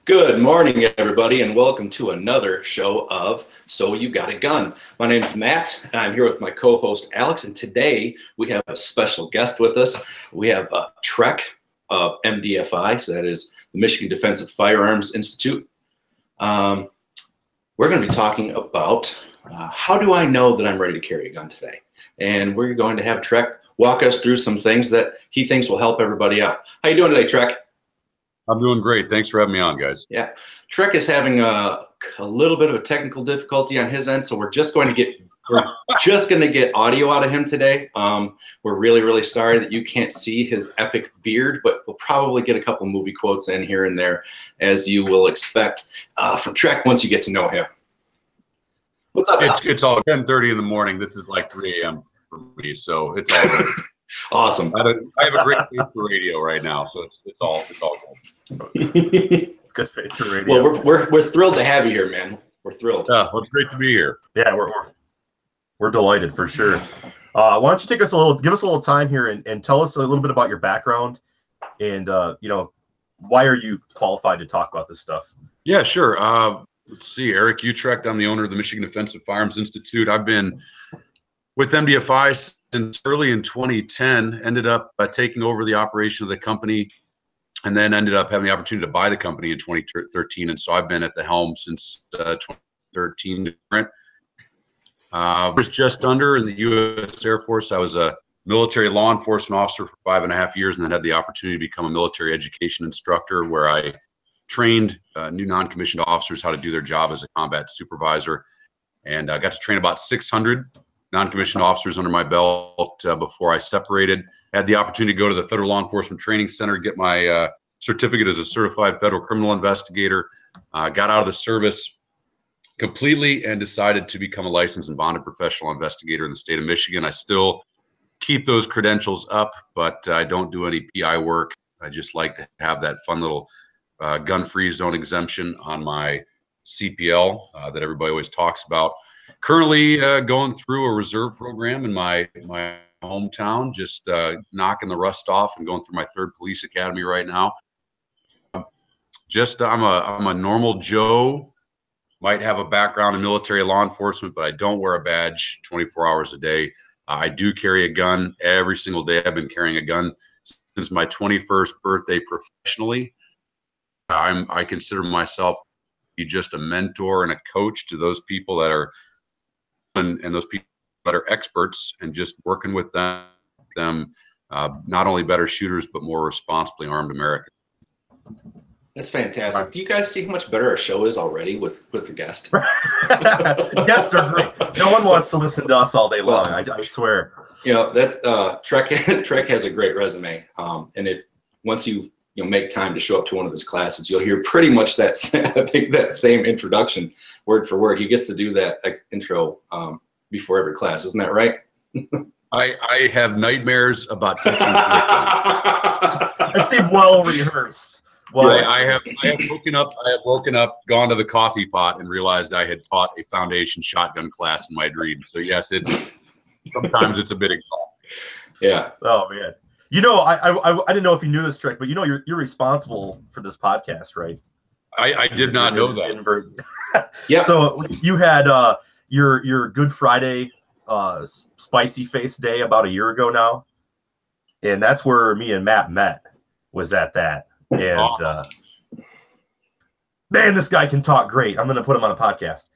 Good morning, everybody, and welcome to another show of So You Got a Gun. My name is Matt, and I'm here with my co-host Alex, and today we have a special guest with us. We have Trek of MDFI, so that is the Michigan Defensive Firearms Institute. We're going to be talking about how do I know that I'm ready to carry a gun today? And we're going to have Trek walk us through some things that he thinks will help everybody out. How you doing today, Trek? I'm doing great. Thanks for having me on, guys. Yeah, Trek is having a little bit of a technical difficulty on his end, so we're just going to get audio out of him today. We're really sorry that you can't see his epic beard, but we'll probably get a couple movie quotes in here and there, as you will expect from Trek once you get to know him. What's up? It's all 10:30 in the morning. This is like 3 a.m. for me, so it's all good. Awesome. I have a great face for radio right now, so it's all good. It's good face for radio. Well, we're thrilled to have you here, man. We're thrilled. Yeah, well, it's great to be here. Yeah, we're delighted for sure. Why don't you give us a little time here and tell us a little bit about your background and why are you qualified to talk about this stuff? Yeah, sure. Let's see, Eric Utrecht. I'm the owner of the Michigan Defensive Firearms Institute. I've been with MDFI since early in 2010, ended up taking over the operation of the company, and then ended up having the opportunity to buy the company in 2013. And so I've been at the helm since 2013. I was just under in the U.S. Air Force. I was a military law enforcement officer for 5.5 years, and then had the opportunity to become a military education instructor, where I trained new non-commissioned officers how to do their job as a combat supervisor. And I got to train about 600 non-commissioned officers under my belt before I separated. Had the opportunity to go to the Federal Law Enforcement Training Center, get my certificate as a certified federal criminal investigator. Got out of the service completely and decided to become a licensed and bonded professional investigator in the state of Michigan. I still keep those credentials up, but I don't do any PI work. I just like to have that fun little gun-free zone exemption on my CPL that everybody always talks about. Currently going through a reserve program in my hometown, just knocking the rust off and going through my 3rd police academy right now. I'm a normal Joe, might have a background in military law enforcement, but I don't wear a badge 24 hours a day. I do carry a gun every single day. I've been carrying a gun since my 21st birthday professionally. I consider myself to be just a mentor and a coach to those people that are and those people that are experts, and just working with them not only better shooters but more responsibly armed Americans. That's fantastic. Do you guys see how much better our show is already with the guest? Guests are great. No one wants to listen to us all day long. I swear. You know, that's Trek has a great resume, and if once you make time to show up to one of his classes, you'll hear pretty much that same introduction word for word. He gets to do that intro before every class, isn't that right? I have nightmares about teaching. I seem well rehearsed. Well, I have woken up, gone to the coffee pot, and realized I had taught a foundation shotgun class in my dream. So yes, sometimes it's a bit exhausting. Yeah. Oh man. I didn't know if you knew this, Trick, but you're responsible for this podcast, right? I did not know that. Yeah. So you had your Good Friday spicy face day about a year ago now, and that's where me and Matt met. Was at that, and man, this guy can talk great. I'm going to put him on a podcast.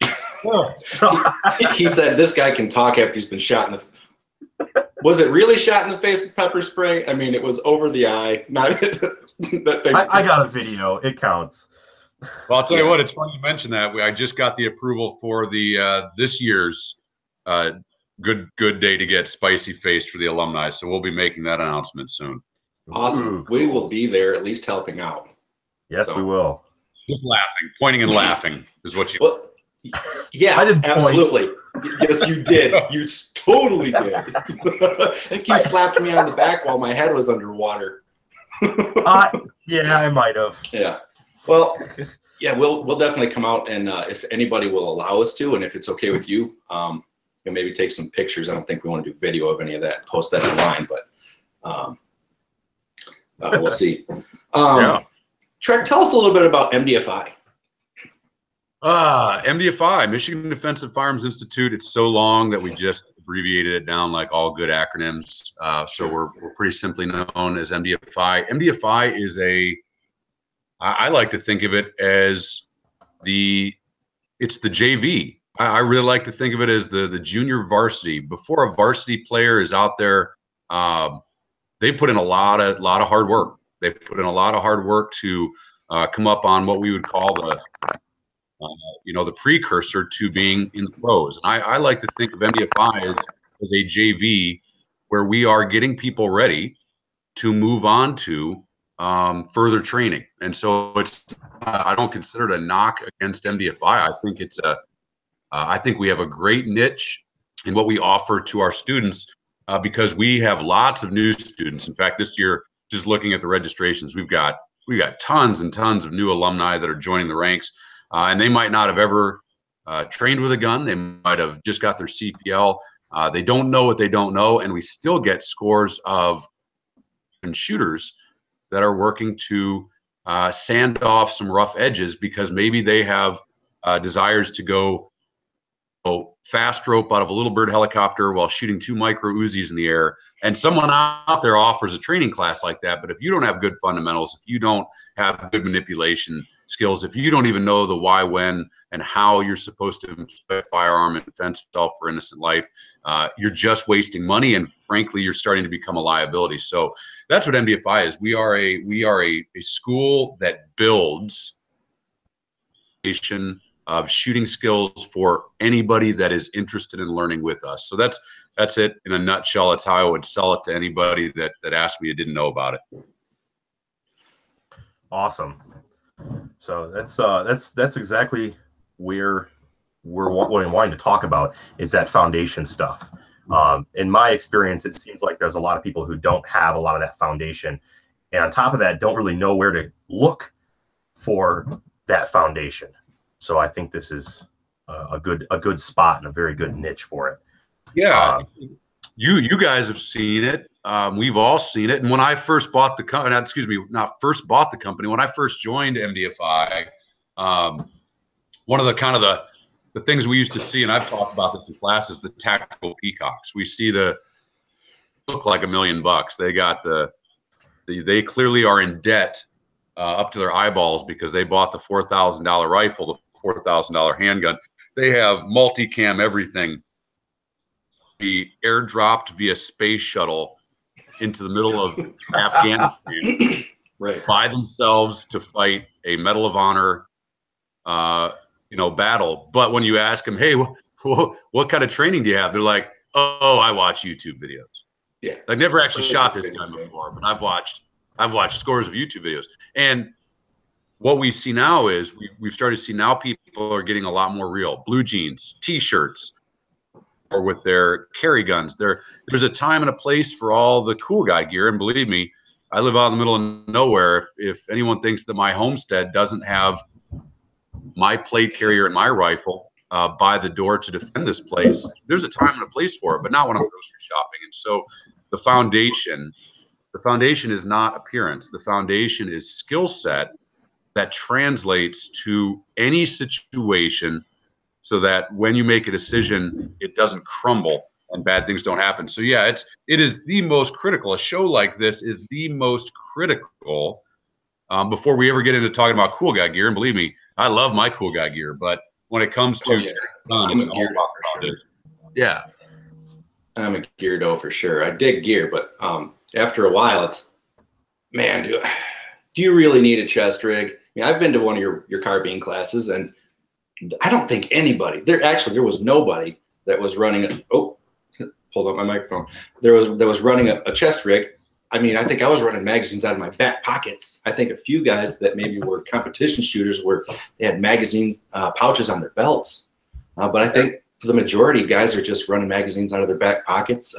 He said this guy can talk after he's been shot in the. Was it really shot in the face with pepper spray? I mean, it was over the eye. Not that thing. I got a video. It counts. Well, I'll tell you what. It's funny you mention that. I just got the approval for the this year's good day to get spicy faced for the alumni. So we'll be making that announcement soon. Awesome. Ooh, we will be there at least helping out. Yes, we will. Just laughing, pointing and laughing is what you. Well, yeah, I didn't absolutely. Yes, you did. You totally did. I think you slapped me on the back while my head was underwater. Yeah, I might have. Yeah. Well, yeah, we'll definitely come out, and if anybody will allow us to, and if it's okay with you, maybe take some pictures. I don't think we want to do video of any of that. Post that online, but we'll see. Yeah. Trek, tell us a little bit about MDFI. MDFI, Michigan Defensive Firearms Institute. It's so long that we just abbreviated it down like all good acronyms. So we're pretty simply known as MDFI. MDFI is I like to think of it as it's the JV. I really like to think of it as the junior varsity. Before a varsity player is out there, they put in a lot of hard work. They put in a lot of hard work to come up on what we would call the precursor to being in the pros. And I like to think of MDFI as a JV where we are getting people ready to move on to further training. And so I don't consider it a knock against MDFI. I think I think we have a great niche in what we offer to our students because we have lots of new students. In fact, this year, just looking at the registrations, we've got tons and tons of new alumni that are joining the ranks, and they might not have ever trained with a gun. They might have just got their CPL. They don't know what they don't know, and we still get scores of shooters that are working to sand off some rough edges because maybe they have desires to go fast rope out of a little bird helicopter while shooting 2 micro Uzis in the air. And someone out there offers a training class like that. But if you don't have good fundamentals, if you don't have good manipulation skills, if you don't even know the why, when, and how you're supposed to employ a firearm and defend yourself for innocent life, you're just wasting money. And frankly, you're starting to become a liability. So that's what MDFI is. We are a school that builds of shooting skills for anybody that is interested in learning with us. So that's it in a nutshell. It's how I would sell it to anybody that asked me and didn't know about it. Awesome. So that's exactly where we're wanting to talk about is that foundation stuff. In my experience, it seems like there's a lot of people who don't have a lot of that foundation, and on top of that, don't really know where to look for that foundation. So I think this is a good spot and a very good niche for it. Yeah, you guys have seen it. We've all seen it. And when I first bought the company, not first bought the company, when I first joined MDFI, one of the things we used to see, and I've talked about this in classes, the tactical peacocks. We see look like $1 million. They got they clearly are in debt up to their eyeballs because they bought the $4,000 rifle, the $4,000 handgun. They have multicam everything. Be airdropped via space shuttle into the middle of Afghanistan, right, by themselves to fight a Medal of Honor, battle. But when you ask them, hey, what kind of training do you have? They're like, oh, I watch YouTube videos. Yeah, I've never actually shot this gun before, but I've watched scores of YouTube videos. And what we see now is we've started to see now people are getting a lot more real. Blue jeans, T-shirts, or with their carry guns. There's a time and a place for all the cool guy gear. And believe me, I live out in the middle of nowhere. If anyone thinks that my homestead doesn't have my plate carrier and my rifle by the door to defend this place, there's a time and a place for it, but not when I'm grocery shopping. And so the foundation is not appearance. The foundation is skill set that translates to any situation so that when you make a decision, it doesn't crumble and bad things don't happen. So yeah, it is the most critical. A show like this is the most critical before we ever get into talking about cool guy gear. And believe me, I love my cool guy gear, but when it comes to I'm a gear dough for sure. Yeah, I'm a gear dough for sure. I dig gear, but after a while, it's, man, do you really need a chest rig? I mean, I've been to one of your carbine classes, and I don't think anybody there was nobody that was running pulled up my microphone. There was running a chest rig. I mean, I think I was running magazines out of my back pockets. I think a few guys that maybe were competition shooters they had magazines pouches on their belts. But I think for the majority, guys are just running magazines out of their back pockets,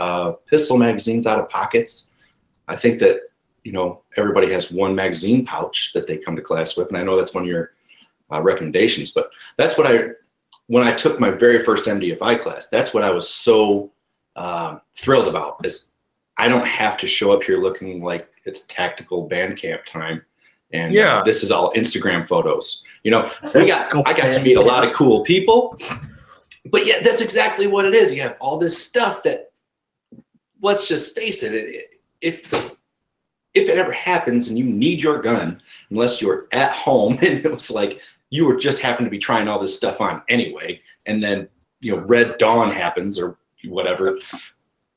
pistol magazines out of pockets. I think that, everybody has one magazine pouch that they come to class with. And I know that's one of your recommendations, but that's what when I took my very first MDFI class, that's what I was so thrilled about, is I don't have to show up here looking like it's tactical band camp time. And Yeah, this is all Instagram photos. I got to meet a lot of cool people, but yeah, that's exactly what it is. You have all this stuff that, let's just face it, if it ever happens and you need your gun, unless you're at home and it was like you were just happened to be trying all this stuff on anyway, and then Red Dawn happens or whatever,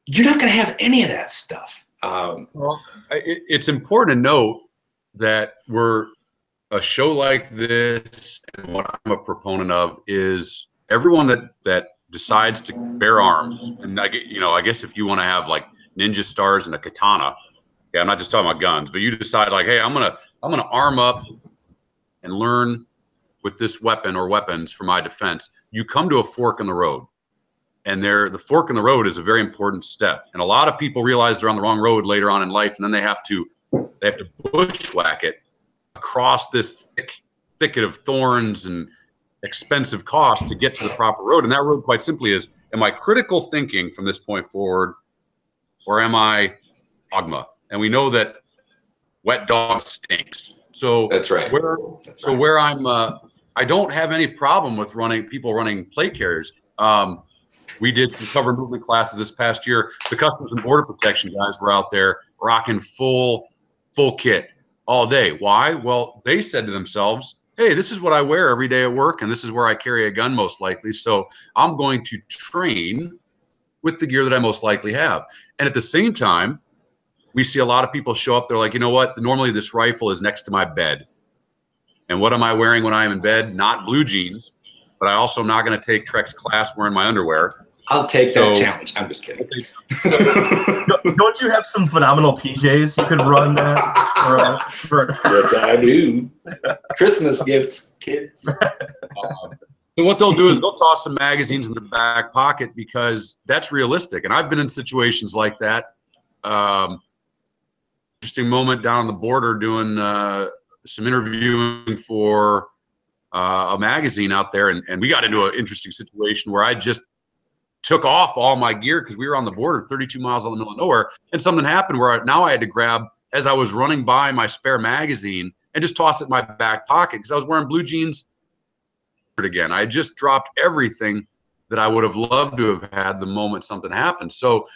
you're not going to have any of that stuff. Well, it's important to note that we're a show like this, and what I'm a proponent of is everyone that decides to bear arms. And I guess if you want to have like ninja stars and a katana, yeah, I'm not just talking about guns, but you decide like, hey, I'm gonna arm up and learn with this weapon or weapons for my defense. You come to a fork in the road, and the fork in the road is a very important step. And a lot of people realize they're on the wrong road later on in life, and then they have to bushwhack it across this thicket of thorns and expensive costs to get to the proper road. And that road, quite simply, is: am I critical thinking from this point forward, or am I dogma? And we know that wet dog stinks. So that's right. Where I'm, I don't have any problem with people running plate carriers. We did some cover movement classes this past year. The Customs and Border Protection guys were out there rocking full kit all day. Why? Well, they said to themselves, hey, this is what I wear every day at work, and this is where I carry a gun most likely. So I'm going to train with the gear that I most likely have. And at the same time, we see a lot of people show up. They're like, you know what? Normally this rifle is next to my bed. And what am I wearing when I am in bed? Not blue jeans, but I also am not going to take Trex class wearing my underwear. I'll take that challenge. I'm just kidding. Don't you have some phenomenal PJs you could run that for? Yes, I do. Christmas gifts, kids. So what they'll do is they'll toss some magazines in their back pocket because that's realistic. And I've been in situations like that. Interesting moment down on the border doing some interviewing for a magazine out there, and we got into an interesting situation where I just took off all my gear because we were on the border 32 miles out in the middle of nowhere, and something happened where now I had to grab, as I was running by, my spare magazine and just toss it in my back pocket because I was wearing blue jeans again. I had just dropped everything that I would have loved to have had the moment something happened. So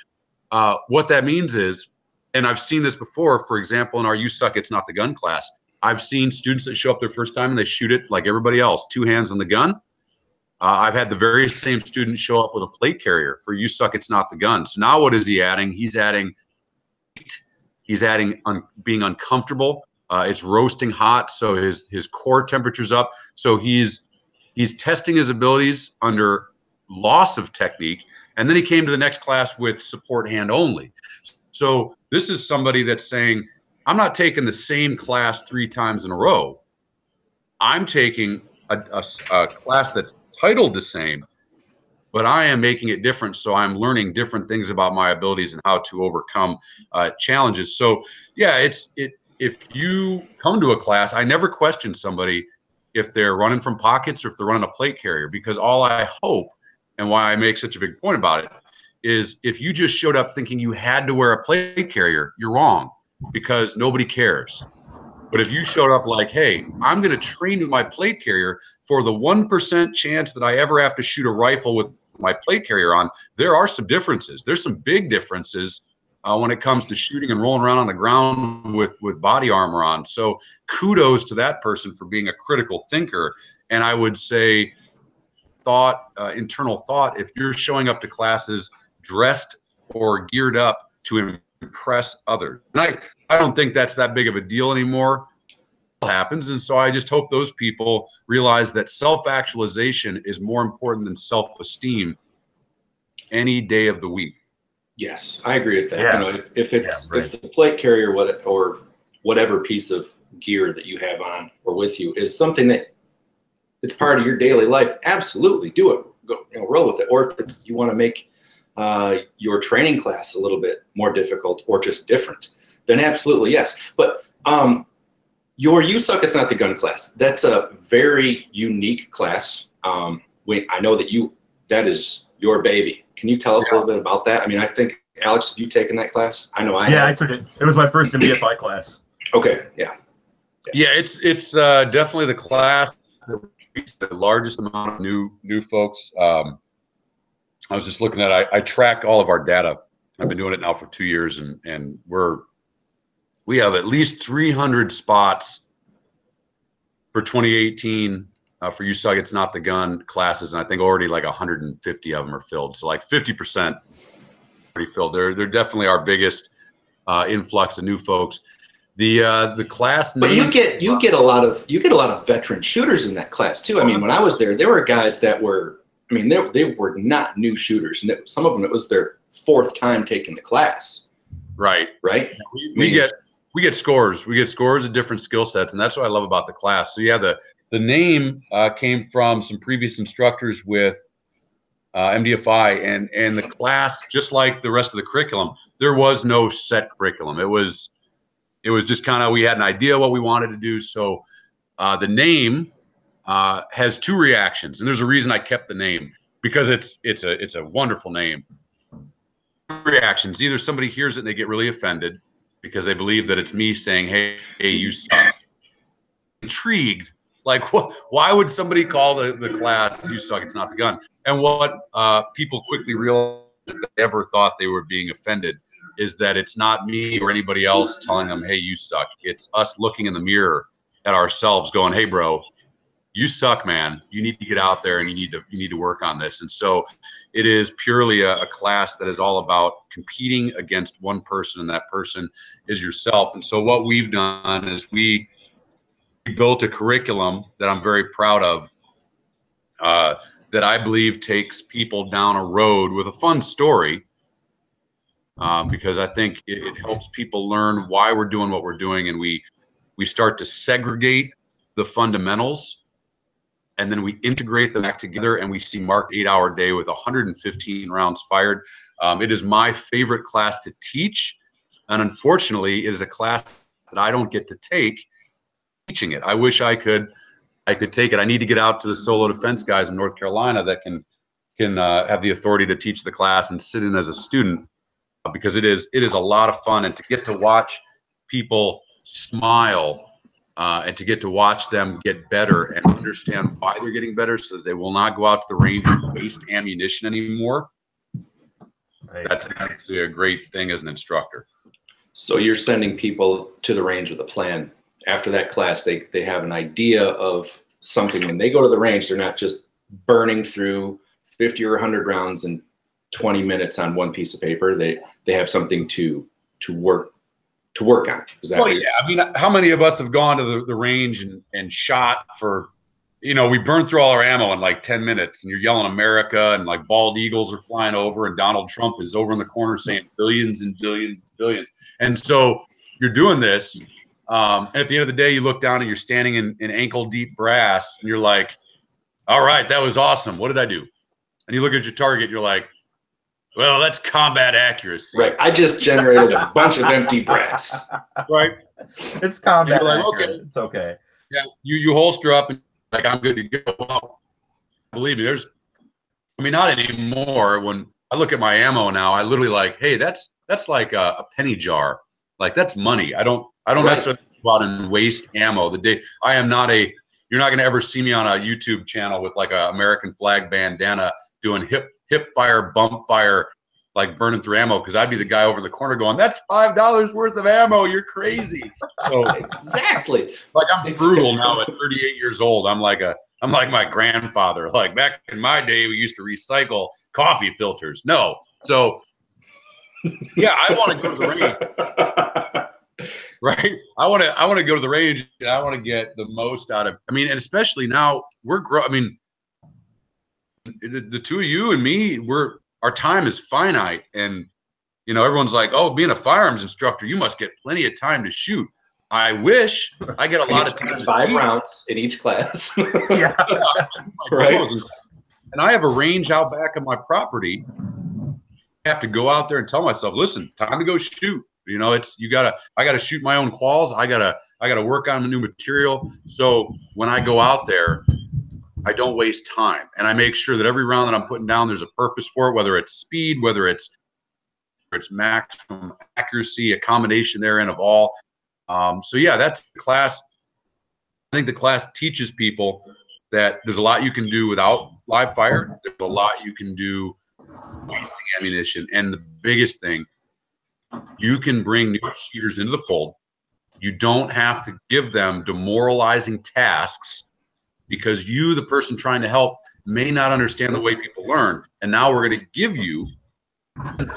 what that means is, and I've seen this before, for example, in our You Suck, It's Not the Gun class, I've seen students that show up their first time and they shoot it like everybody else, 2 hands on the gun. I've had the very same student show up with a plate carrier for You Suck, It's Not the Gun. So now what is he adding? He's adding being uncomfortable. It's roasting hot, so his core temperature's up. So he's testing his abilities under loss of technique. And then he came to the next class with support hand only. So this is somebody that's saying, I'm not taking the same class 3 times in a row. I'm taking a class that's titled the same, but I am making it different. So I'm learning different things about my abilities and how to overcome challenges. So yeah, if you come to a class, I never question somebody if they're running from pockets or if they're running a plate carrier, because all I hope, and why I make such a big point about it, is if you just showed up thinking you had to wear a plate carrier, you're wrong, because nobody cares. But if you showed up like, hey, I'm going to train with my plate carrier for the 1% chance that I ever have to shoot a rifle with my plate carrier on, there are some differences. There's some big differences when it comes to shooting and rolling around on the ground with body armor on. So kudos to that person for being a critical thinker. And I would say internal thought, if you're showing up to classes dressed or geared up to impress others. And I don't think that's that big of a deal anymore. It happens. And so I just hope those people realize that self-actualization is more important than self-esteem any day of the week. Yes, I agree with that. Yeah. If the plate carrier or whatever piece of gear that you have on or with you is something that it's part of your daily life, absolutely do it. Go, roll with it. Or if you want to make your training class a little bit more difficult or just different, then absolutely yes. But your You Suck, It's Not the Gun class, that's a very unique class. I know that is your baby. Can you tell us a little bit about that? I mean, I think, Alex, have you taken that class? I know I have. I took it. It was my first MDFI class. Okay, yeah. Yeah, it's definitely the class that reached the largest amount of new folks. I was just looking at I track all of our data. I've been doing it now for 2 years, and we have at least 300 spots for 2018 for You Suck It's Not the Gun classes, and I think already like 150 of them are filled. So like 50% already filled. They're definitely our biggest influx of new folks. The class But name, you get a lot of veteran shooters in that class too. I mean, when I was there were guys that were, I mean, they were not new shooters, and some of them, it was their 4th time taking the class. right? We get scores. We get scores of different skill sets, and that's what I love about the class. So yeah, the name came from some previous instructors with MDFI, and the class, just like the rest of the curriculum, there was no set curriculum. It was just kind of, we had an idea what we wanted to do. So the name has 2 reactions, and there's a reason I kept the name, because it's a wonderful name. 2 reactions: either somebody hears it and they get really offended because they believe that it's me saying, hey, you suck. Intrigued, like, why would somebody call the class You Suck It's Not the Gun? And what people quickly realized, if they ever thought they were being offended, is that it's not me or anybody else telling them, hey, you suck. It's us looking in the mirror at ourselves going, hey, bro, you suck, man. You need to get out there and you need to work on this. And so it is purely a class that is all about competing against one person, and that person is yourself. And so what we've done is we built a curriculum that I'm very proud of, that I believe takes people down a road with a fun story, because I think it helps people learn why we're doing what we're doing, and we start to segregate the fundamentals, and then we integrate them back together, and we see marked 8-hour day with 115 rounds fired. It is my favorite class to teach, and unfortunately, it is a class that I don't get to take teaching it. I wish I could take it. I need to get out to the solo defense guys in North Carolina that can have the authority to teach the class and sit in as a student, because it is a lot of fun, and to get to watch people smile, and to get to watch them get better and understand why they're getting better, so that they will not go out to the range and waste ammunition anymore. Right. That's actually a great thing as an instructor. So you're sending people to the range with a plan. After that class, they have an idea of something. When they go to the range, they're not just burning through 50 or 100 rounds in 20 minutes on one piece of paper. They have something to work on. Is that yeah. I mean, how many of us have gone to the range and shot for, we burned through all our ammo in like 10 minutes, and you're yelling America, and like bald eagles are flying over, and Donald Trump is over in the corner saying billions and billions and billions. And so you're doing this, and at the end of the day, you look down and you're standing in ankle deep brass, and you're like, all right, that was awesome. What did I do? And you look at your target, you're like, well, that's combat accuracy. Right. I just generated a bunch of empty brass. Right. It's combat like, accurate. okay. It's okay. Yeah. You holster up and like, I'm good to go. Well, believe me, not anymore. When I look at my ammo now, I literally like, hey, that's like a penny jar. Like, that's money. I don't right. necessarily go out and waste ammo. You're not going to ever see me on a YouTube channel with like a American flag bandana doing hip fire, bump fire, like burning through ammo, because I'd be the guy over in the corner going, that's $5 worth of ammo. You're crazy. So exactly. Like, I'm frugal now at 38 years old. I'm like my grandfather. Like, back in my day, we used to recycle coffee filters. No. So yeah, I want to go to the range. Right? I want to go to the range, and I want to get the most out of, and especially now the two of you and me, our time is finite, and everyone's like, oh, being a firearms instructor, you must get plenty of time to shoot. I wish I get a lot of time. 5 rounds in each class. Yeah. Right. And I have a range out back of my property. I have to go out there and tell myself, listen, time to go shoot. I gotta shoot my own quals. I gotta work on the new material. So when I go out there, I don't waste time, and I make sure that every round that I'm putting down, there's a purpose for it, whether it's speed, whether it's maximum accuracy, a combination therein of all. So yeah, that's the class. think the class teaches people that there's a lot you can do without live fire. There's a lot you can do wasting ammunition. And the biggest thing, you can bring new shooters into the fold. You don't have to give them demoralizing tasks because you, the person trying to help, may not understand the way people learn. And now we're going to give you and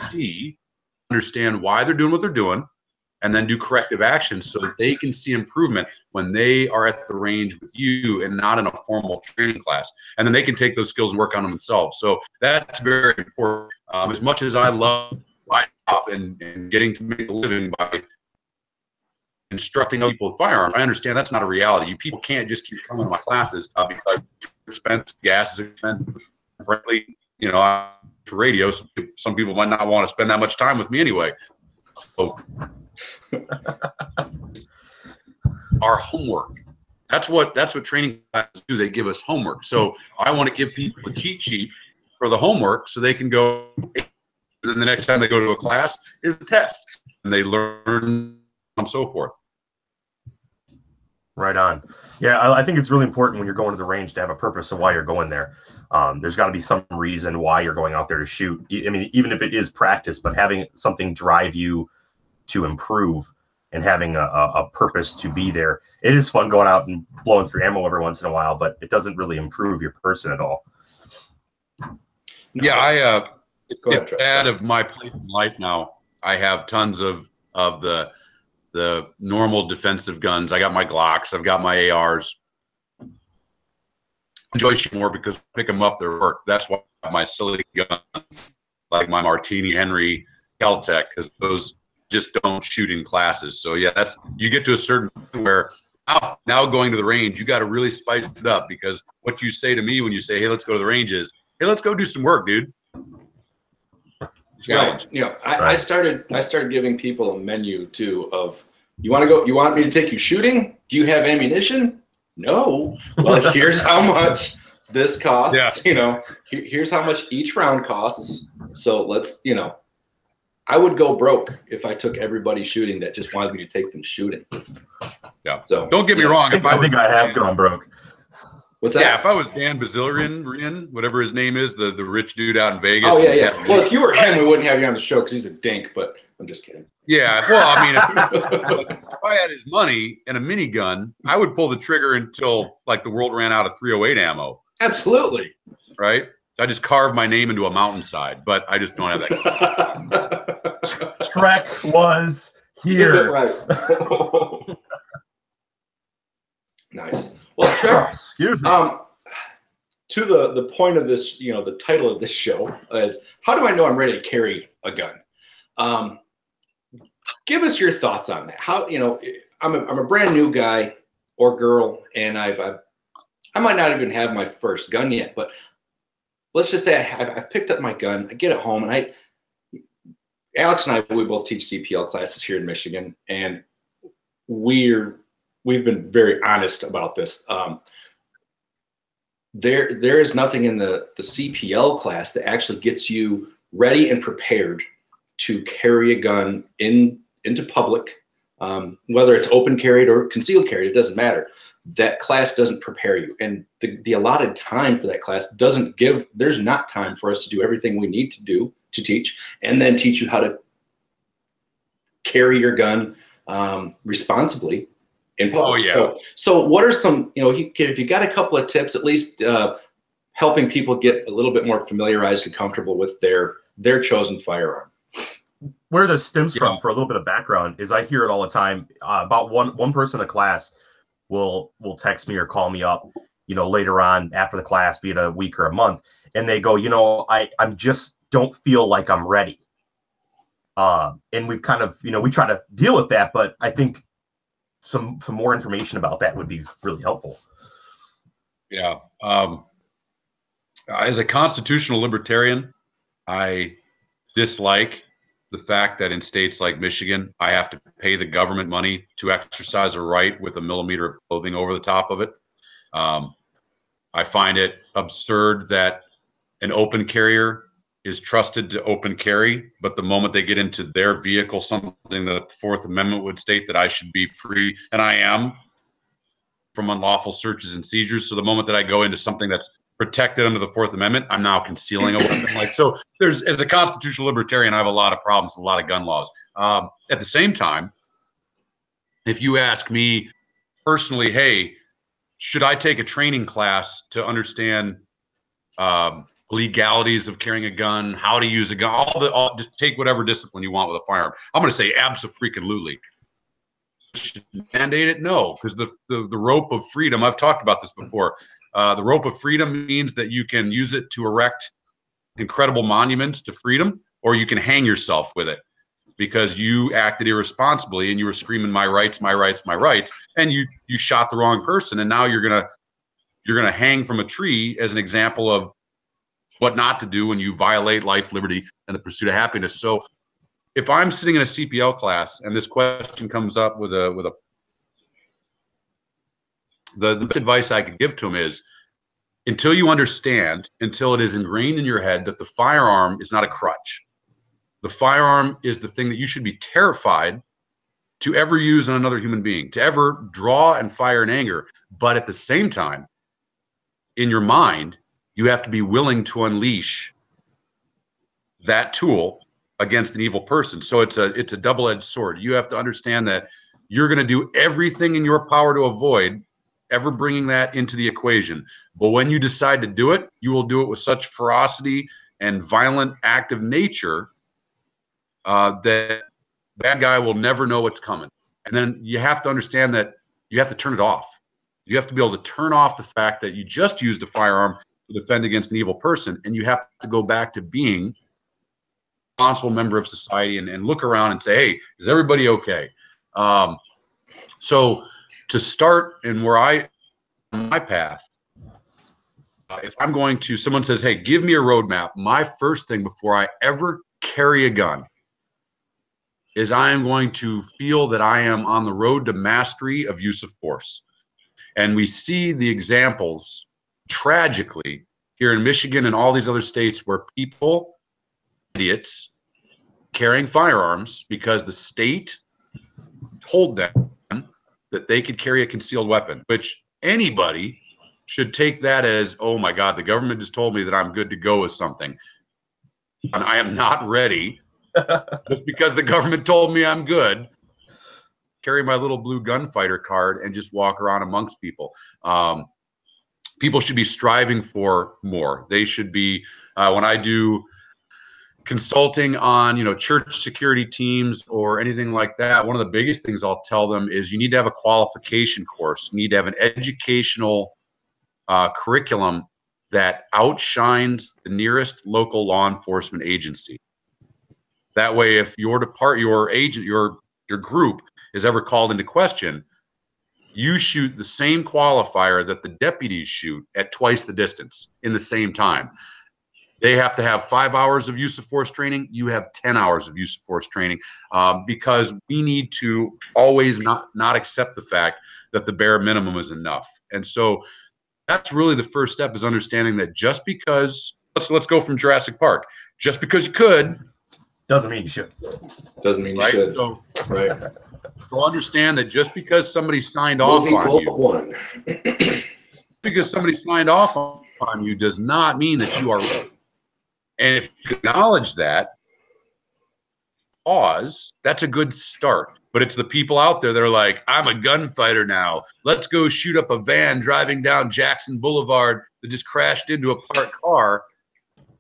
understand why they're doing what they're doing, and then do corrective actions so that they can see improvement when they are at the range with you and not in a formal training class. And then they can take those skills and work on them themselves. So that's very important. As much as I love my job and getting to make a living by instructing other people with firearms, I understand that's not a reality. You people can't just keep coming to my classes because expense, gas is expensive. Frankly, you know, to radio, some people might not want to spend that much time with me anyway. So our homework. That's what training classes do. They give us homework. So I want to give people a cheat sheet for the homework so they can go, and then the next time they go to a class is the test, and they learn and so forth. Right on. Yeah, I think it's really important when you're going to the range to have a purpose of why you're going there. There's got to be some reason why you're going out there to shoot. I mean, even if it is practice, but having something drive you to improve and having a purpose to be there. It is fun going out and blowing through ammo every once in a while, but it doesn't really improve your person at all. Yeah, it's bad of my place in life now. I have tons of the normal defensive guns. I got my Glocks. I've got my ARs. Enjoy shooting more because I pick them up, their work. That's why my silly guns, like my Martini Henry Kel-Tec, because those just don't shoot in classes. So yeah, you get to a certain point where now going to the range, you got to really spice it up, because what you say to me when you say, hey, let's go to the range is, hey, let's go do some work, dude. Right. Yeah. I started giving people a menu too of, you want me to take you shooting? Do you have ammunition? No. Well, here's how much this costs. Yeah. You know, here's how much each round costs. So let's, you know, I would go broke if I took everybody shooting that just wanted me to take them shooting. Yeah. So don't get me wrong. I think I have gone broke. What's that? Yeah, if I was Dan Bazillion, whatever his name is, the rich dude out in Vegas. Oh, yeah. Well, if you were him, we wouldn't have you on the show because he's a dink, but I'm just kidding. Yeah, well, I mean, if I had his money and a minigun, I would pull the trigger until, like, the world ran out of 308 ammo. Absolutely. Right? I just carved my name into a mountainside, but I just don't have that. Trek was here. Right. Nice. Well, Trek, excuse me. To the point of this, you know, the title of this show is, how do I know I'm ready to carry a gun? Give us your thoughts on that. How, you know, I'm a brand new guy or girl, and I might not even have my first gun yet, but let's just say I've picked up my gun. I get it home, and Alex and I, we both teach CPL classes here in Michigan, and we've been very honest about this. There is nothing in the CPL class that actually gets you ready and prepared to carry a gun into public, whether it's open carried or concealed carried, it doesn't matter. That class doesn't prepare you, and the allotted time for that class doesn't give. There's not time for us to do everything we need to do to teach, and then teach you how to carry your gun responsibly in public. Oh yeah. So what are some, you know, if you got a couple of tips, at least helping people get a little bit more familiarized and comfortable with their chosen firearm. Where this stems from, for a little bit of background, is I hear it all the time. About one person in a class will text me or call me up, you know, later on after the class, be it a week or a month, and they go, you know, I'm just don't feel like I'm ready. And we've kind of, you know, we try to deal with that, but I think some more information about that would be really helpful. Yeah. As a constitutional libertarian, I dislike the fact that in states like Michigan, I have to pay the government money to exercise a right with a millimeter of clothing over the top of it. I find it absurd that an open carrier is trusted to open carry, but the moment they get into their vehicle, something the Fourth Amendment would state that I should be free, and I am from unlawful searches and seizures. So the moment that I go into something that's protected under the Fourth Amendment, I'm now concealing a weapon. Like, so there's, as a constitutional libertarian, I have a lot of problems with a lot of gun laws. At the same time, if you ask me personally, hey, should I take a training class to understand legalities of carrying a gun, how to use a gun, just take whatever discipline you want with a firearm? I'm going to say abso-freaking-lutely. Should mandate it? No, because the rope of freedom, I've talked about this before. The rope of freedom means that you can use it to erect incredible monuments to freedom, or you can hang yourself with it because you acted irresponsibly and you were screaming my rights, my rights, my rights, and you shot the wrong person, and now you're gonna hang from a tree as an example of what not to do when you violate life, liberty, and the pursuit of happiness. So if I'm sitting in a CPL class and this question comes up the advice I could give to them is, until you understand, until it is ingrained in your head that the firearm is not a crutch. The firearm is the thing that you should be terrified to ever use on another human being, to ever draw and fire in anger. But at the same time, in your mind, you have to be willing to unleash that tool against an evil person. So it's a double-edged sword. You have to understand that you're going to do everything in your power to avoid ever bringing that into the equation. But when you decide to do it, you will do it with such ferocity and violent act of nature that bad guy will never know what's coming. And then you have to understand that you have to turn it off. You have to be able to turn off the fact that you just used a firearm to defend against an evil person, and you have to go back to being a responsible member of society and look around and say, hey, is everybody okay? So to start and my path, if I'm going to, someone says, hey, give me a roadmap, my first thing before I ever carry a gun is I am going to feel that I am on the road to mastery of use of force. And we see the examples tragically here in Michigan and all these other states where people, idiots, carrying firearms because the state told them that they could carry a concealed weapon, which anybody should take that as, oh my God, the government just told me that I'm good to go with something. And I am not ready just because the government told me I'm good. Carry my little blue gunfighter card and just walk around amongst people. People should be striving for more. They should be, when I do consulting on, church security teams or anything like that, one of the biggest things I'll tell them is you need to have a qualification course. You need to have an educational curriculum that outshines the nearest local law enforcement agency. That way, if your agent, your group is ever called into question, you shoot the same qualifier that the deputies shoot at twice the distance in the same time. They have to have 5 hours of use of force training. You have 10 hours of use of force training, because we need to always not accept the fact that the bare minimum is enough. And so that's really the first step, is understanding that just because, let's go from Jurassic Park, just because you could doesn't mean you should. Doesn't mean you should. So, right. So understand that just because somebody signed off on you, because somebody signed off on you does not mean that you are right. And if you acknowledge that, that's a good start. But it's the people out there that are like, I'm a gunfighter now. Let's go shoot up a van driving down Jackson Boulevard that just crashed into a parked car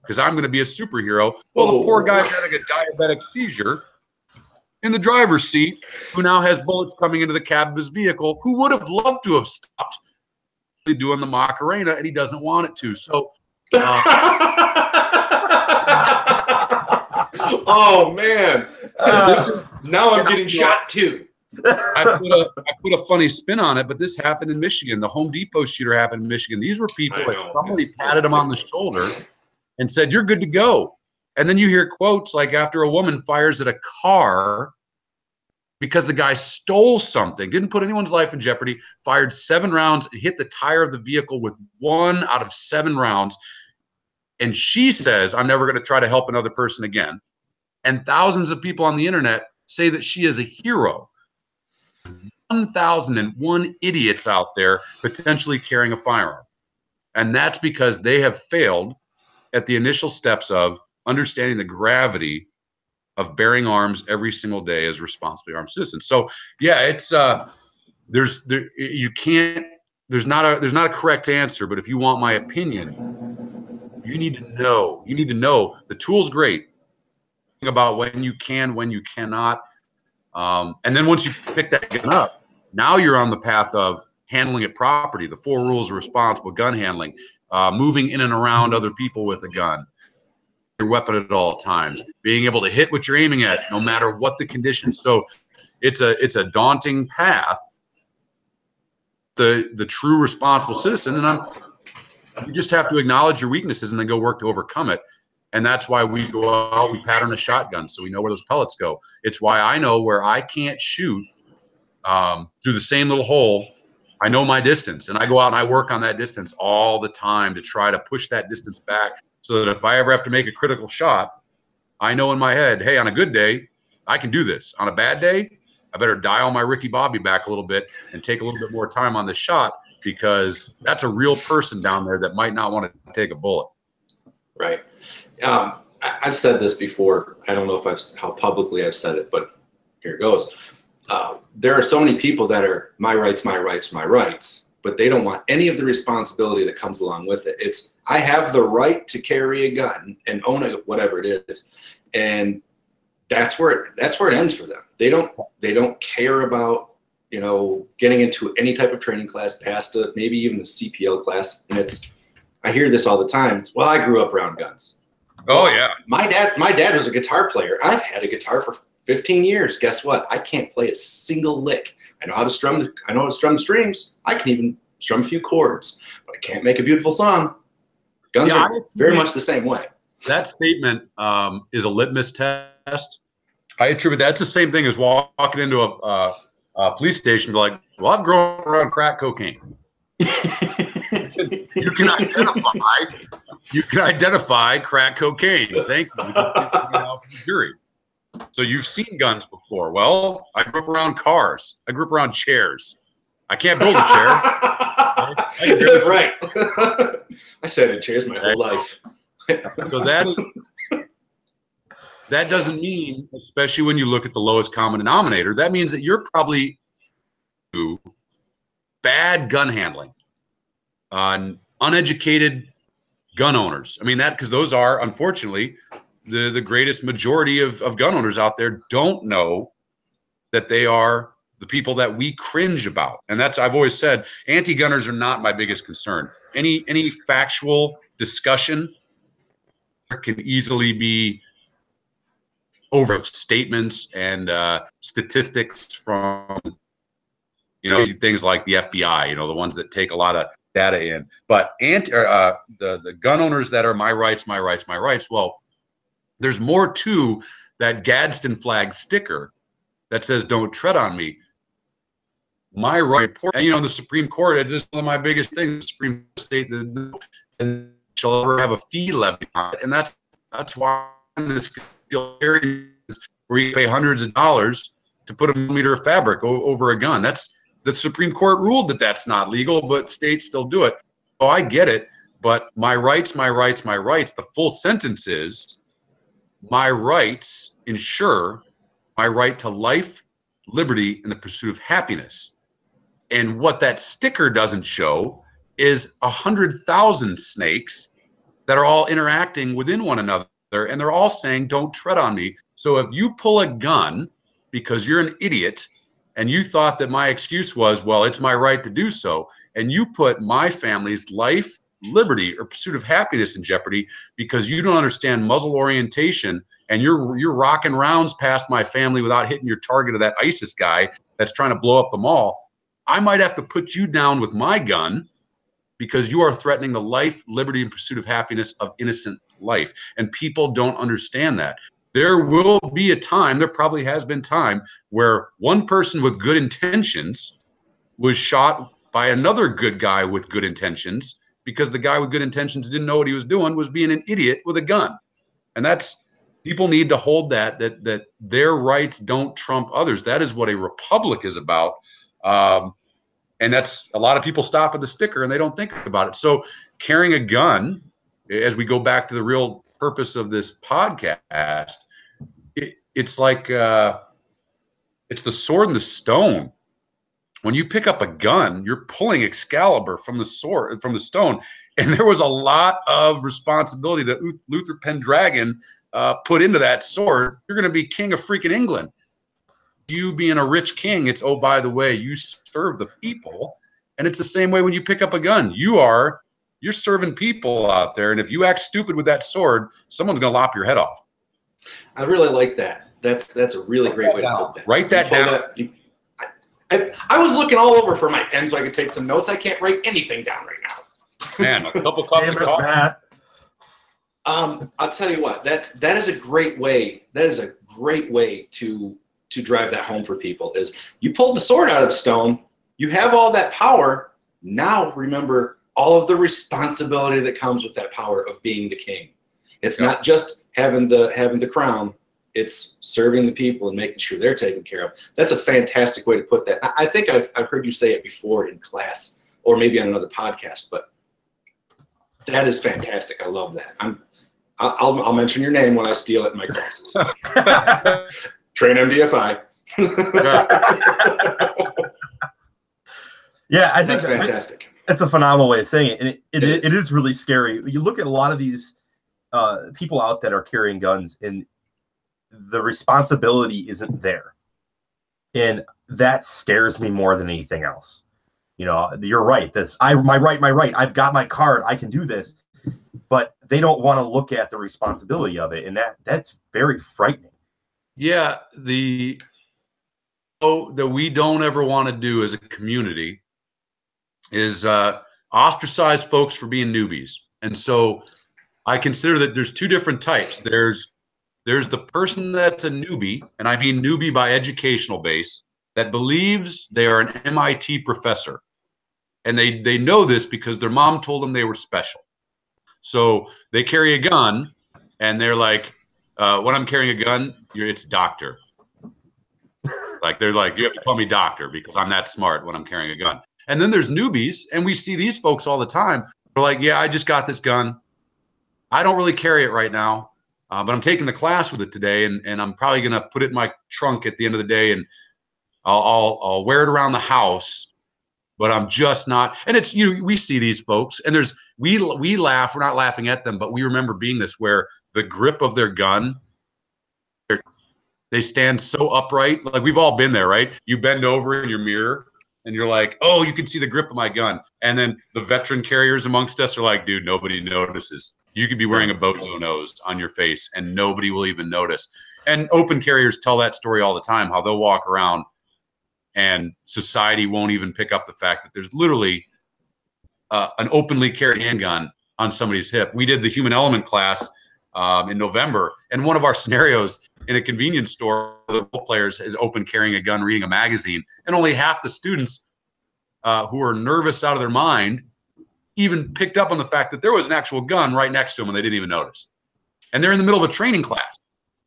because I'm going to be a superhero. Well, the poor guy's having a diabetic seizure in the driver's seat, who now has bullets coming into the cab of his vehicle, who would have loved to have stopped doing the Macarena, and he doesn't want it to. So, oh man, now I'm getting shot too. I put a funny spin on it, but this happened in Michigan. The Home Depot shooter happened in Michigan. These were people that somebody patted them on the shoulder and said, "You're good to go." And then you hear quotes like, after a woman fires at a car because the guy stole something, didn't put anyone's life in jeopardy, fired 7 rounds and hit the tire of the vehicle with 1 out of 7 rounds. And she says, I'm never going to try to help another person again. And thousands of people on the internet say that she is a hero. 1,001 idiots out there potentially carrying a firearm. And that's because they have failed at the initial steps of understanding the gravity of bearing arms every single day as responsibly armed citizens. So yeah, it's there's not a correct answer, but if you want my opinion, you need to know the tool's great about when you can, when you cannot. And then once you pick that gun up, now you're on the path of handling it properly. The 4 rules of responsible gun handling, moving in and around other people with a gun, your weapon at all times, being able to hit what you're aiming at, no matter what the conditions. So it's a daunting path. The true responsible citizen, and you just have to acknowledge your weaknesses and then go work to overcome it. And that's why we go out, we pattern a shotgun so we know where those pellets go. It's why I know where I can't shoot through the same little hole. I know my distance, and I go out and I work on that distance all the time to try to push that distance back so that if I ever have to make a critical shot, I know in my head, hey, on a good day, I can do this. On a bad day, I better dial my Ricky Bobby back a little bit and take a little bit more time on this shot, because that's a real person down there that might not want to take a bullet. Right. I've said this before. I don't know if how publicly I've said it, but here it goes. There are so many people that are my rights, my rights, my rights, but they don't want any of the responsibility that comes along with it. It's, I have the right to carry a gun and own it, whatever it is. And that's where it ends for them. They don't care about, you know, getting into any type of training class, past maybe even a CPL class. And I hear this all the time. It's, well, I grew up around guns. Oh yeah. My dad was a guitar player. I've had a guitar for 15 years. Guess what? I can't play a single lick. I know how to strum the strings. I can even strum a few chords, but I can't make a beautiful song. Guns are very much the same way. That statement is a litmus test. I attribute that's the same thing as walking into a police station and be like, well, I've grown up around crack cocaine. You can identify crack cocaine. Thank you. From the jury. So you've seen guns before. Well, I grew up around cars. I grew up around chairs. I can't build a chair. Right. I sat in chairs my whole life. So that doesn't mean, especially when you look at the lowest common denominator, that means that you're probably bad gun handling, uneducated gun owners. I mean, because those are, unfortunately, the greatest majority of gun owners out there don't know that they are the people that we cringe about. And that's, I've always said, anti-gunners are not my biggest concern. Any factual discussion can easily be over statements and statistics from, you know, things like the FBI, you know, the ones that take a lot of data in. But the gun owners that are my rights, my rights, my rights, well, there's more to that Gadsden flag sticker that says, don't tread on me. My right, and you know, the Supreme Court, it is one of my biggest things, the Supreme State and shall ever have a fee levied on it. And that's why this where you pay hundreds of dollars to put a millimeter of fabric over a gun. That's the Supreme Court ruled that that's not legal, but states still do it. Oh, I get it. But my rights, my rights, my rights, the full sentence is, my rights ensure my right to life, liberty, and the pursuit of happiness. And what that sticker doesn't show is 100,000 snakes that are all interacting within one another, and they're all saying, don't tread on me. So if you pull a gun because you're an idiot and you thought that my excuse was, well, it's my right to do so, and you put my family's life, liberty, or pursuit of happiness in jeopardy because you don't understand muzzle orientation, and you're rocking rounds past my family without hitting your target of that ISIS guy that's trying to blow up the mall, I might have to put you down with my gun because you are threatening the life, liberty, and pursuit of happiness of innocent life. And people don't understand that. There will be a time, there probably has been time, where one person with good intentions was shot by another good guy with good intentions because the guy with good intentions didn't know what he was doing, was being an idiot with a gun. And that's, people need to hold that their rights don't trump others. That is what a republic is about, And that's a lot of people stop at the sticker and they don't think about it. So carrying a gun, as we go back to the real purpose of this podcast, it's like it's the sword and the stone. When you pick up a gun, you're pulling Excalibur from the sword, from the stone. And there was a lot of responsibility that Luther Pendragon put into that sword. You're going to be king of freaking England. You being a rich king, it's, oh, by the way, you serve the people. And it's the same way when you pick up a gun. You're serving people out there. And if you act stupid with that sword, someone's going to lop your head off. I really like that. That's a really great way to put that. Write that down. I was looking all over for my pen so I could take some notes. I can't write anything down right now. Man, a couple cups of coffee. I'll tell you what. That is a great way. That is a great way to drive that home for people. Is you pulled the sword out of the stone. You have all that power. Now remember all of the responsibility that comes with that power of being the king. It's not just having the crown. It's serving the people and making sure they're taken care of. That's a fantastic way to put that. I think I've heard you say it before in class or maybe on another podcast, but that is fantastic. I love that. I'll mention your name when I steal it in my classes. Train MDFI. Yeah, I think that's fantastic. It's a phenomenal way of saying it, and it is really scary. You look at a lot of these people out that are carrying guns, and the responsibility isn't there, and that scares me more than anything else. You know, you're right. My right. I've got my card. I can do this, but they don't want to look at the responsibility of it, and that's very frightening. Yeah, that we don't ever want to do as a community is ostracize folks for being newbies. And so I consider that there's two different types. There's the person that's a newbie, and I mean newbie by educational base, that believes they are an MIT professor. And they know this because their mom told them they were special. So they carry a gun, and they're like, when I'm carrying a gun, it's doctor. Like, they're like, you have to call me doctor because I'm that smart when I'm carrying a gun. And then there's newbies, and we see these folks all the time. They're like, yeah, I just got this gun. I don't really carry it right now, but I'm taking the class with it today, and I'm probably going to put it in my trunk at the end of the day, and I'll wear it around the house, but I'm just not. And it's, we see these folks, and we laugh. We're not laughing at them, but we remember being this, where the grip of their gun, they stand so upright. Like, we've all been there, right? You bend over in your mirror and you're like, oh, you can see the grip of my gun. And then the veteran carriers amongst us are like, dude, nobody notices. You could be wearing a bozo nose on your face and nobody will even notice. And open carriers tell that story all the time, how they'll walk around and society won't even pick up the fact that there's literally an openly carried handgun on somebody's hip. We did the human element class in November, and one of our scenarios in a convenience store, the role players is open carrying a gun, reading a magazine, and only half the students who are nervous out of their mind even picked up on the fact that there was an actual gun right next to them, and they didn't even notice. And they're in the middle of a training class.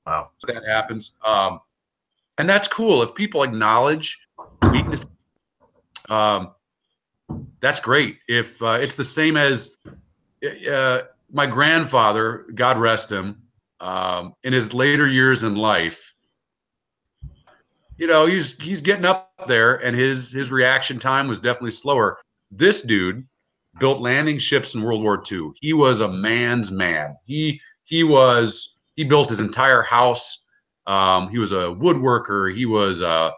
Wow. So that happens. And that's cool. If people acknowledge weakness, that's great. If it's the same as my grandfather, God rest him, in his later years in life, he's getting up there, and his reaction time was definitely slower. This dude built landing ships in World War II. He was a man's man. He built his entire house. He was a woodworker. He was a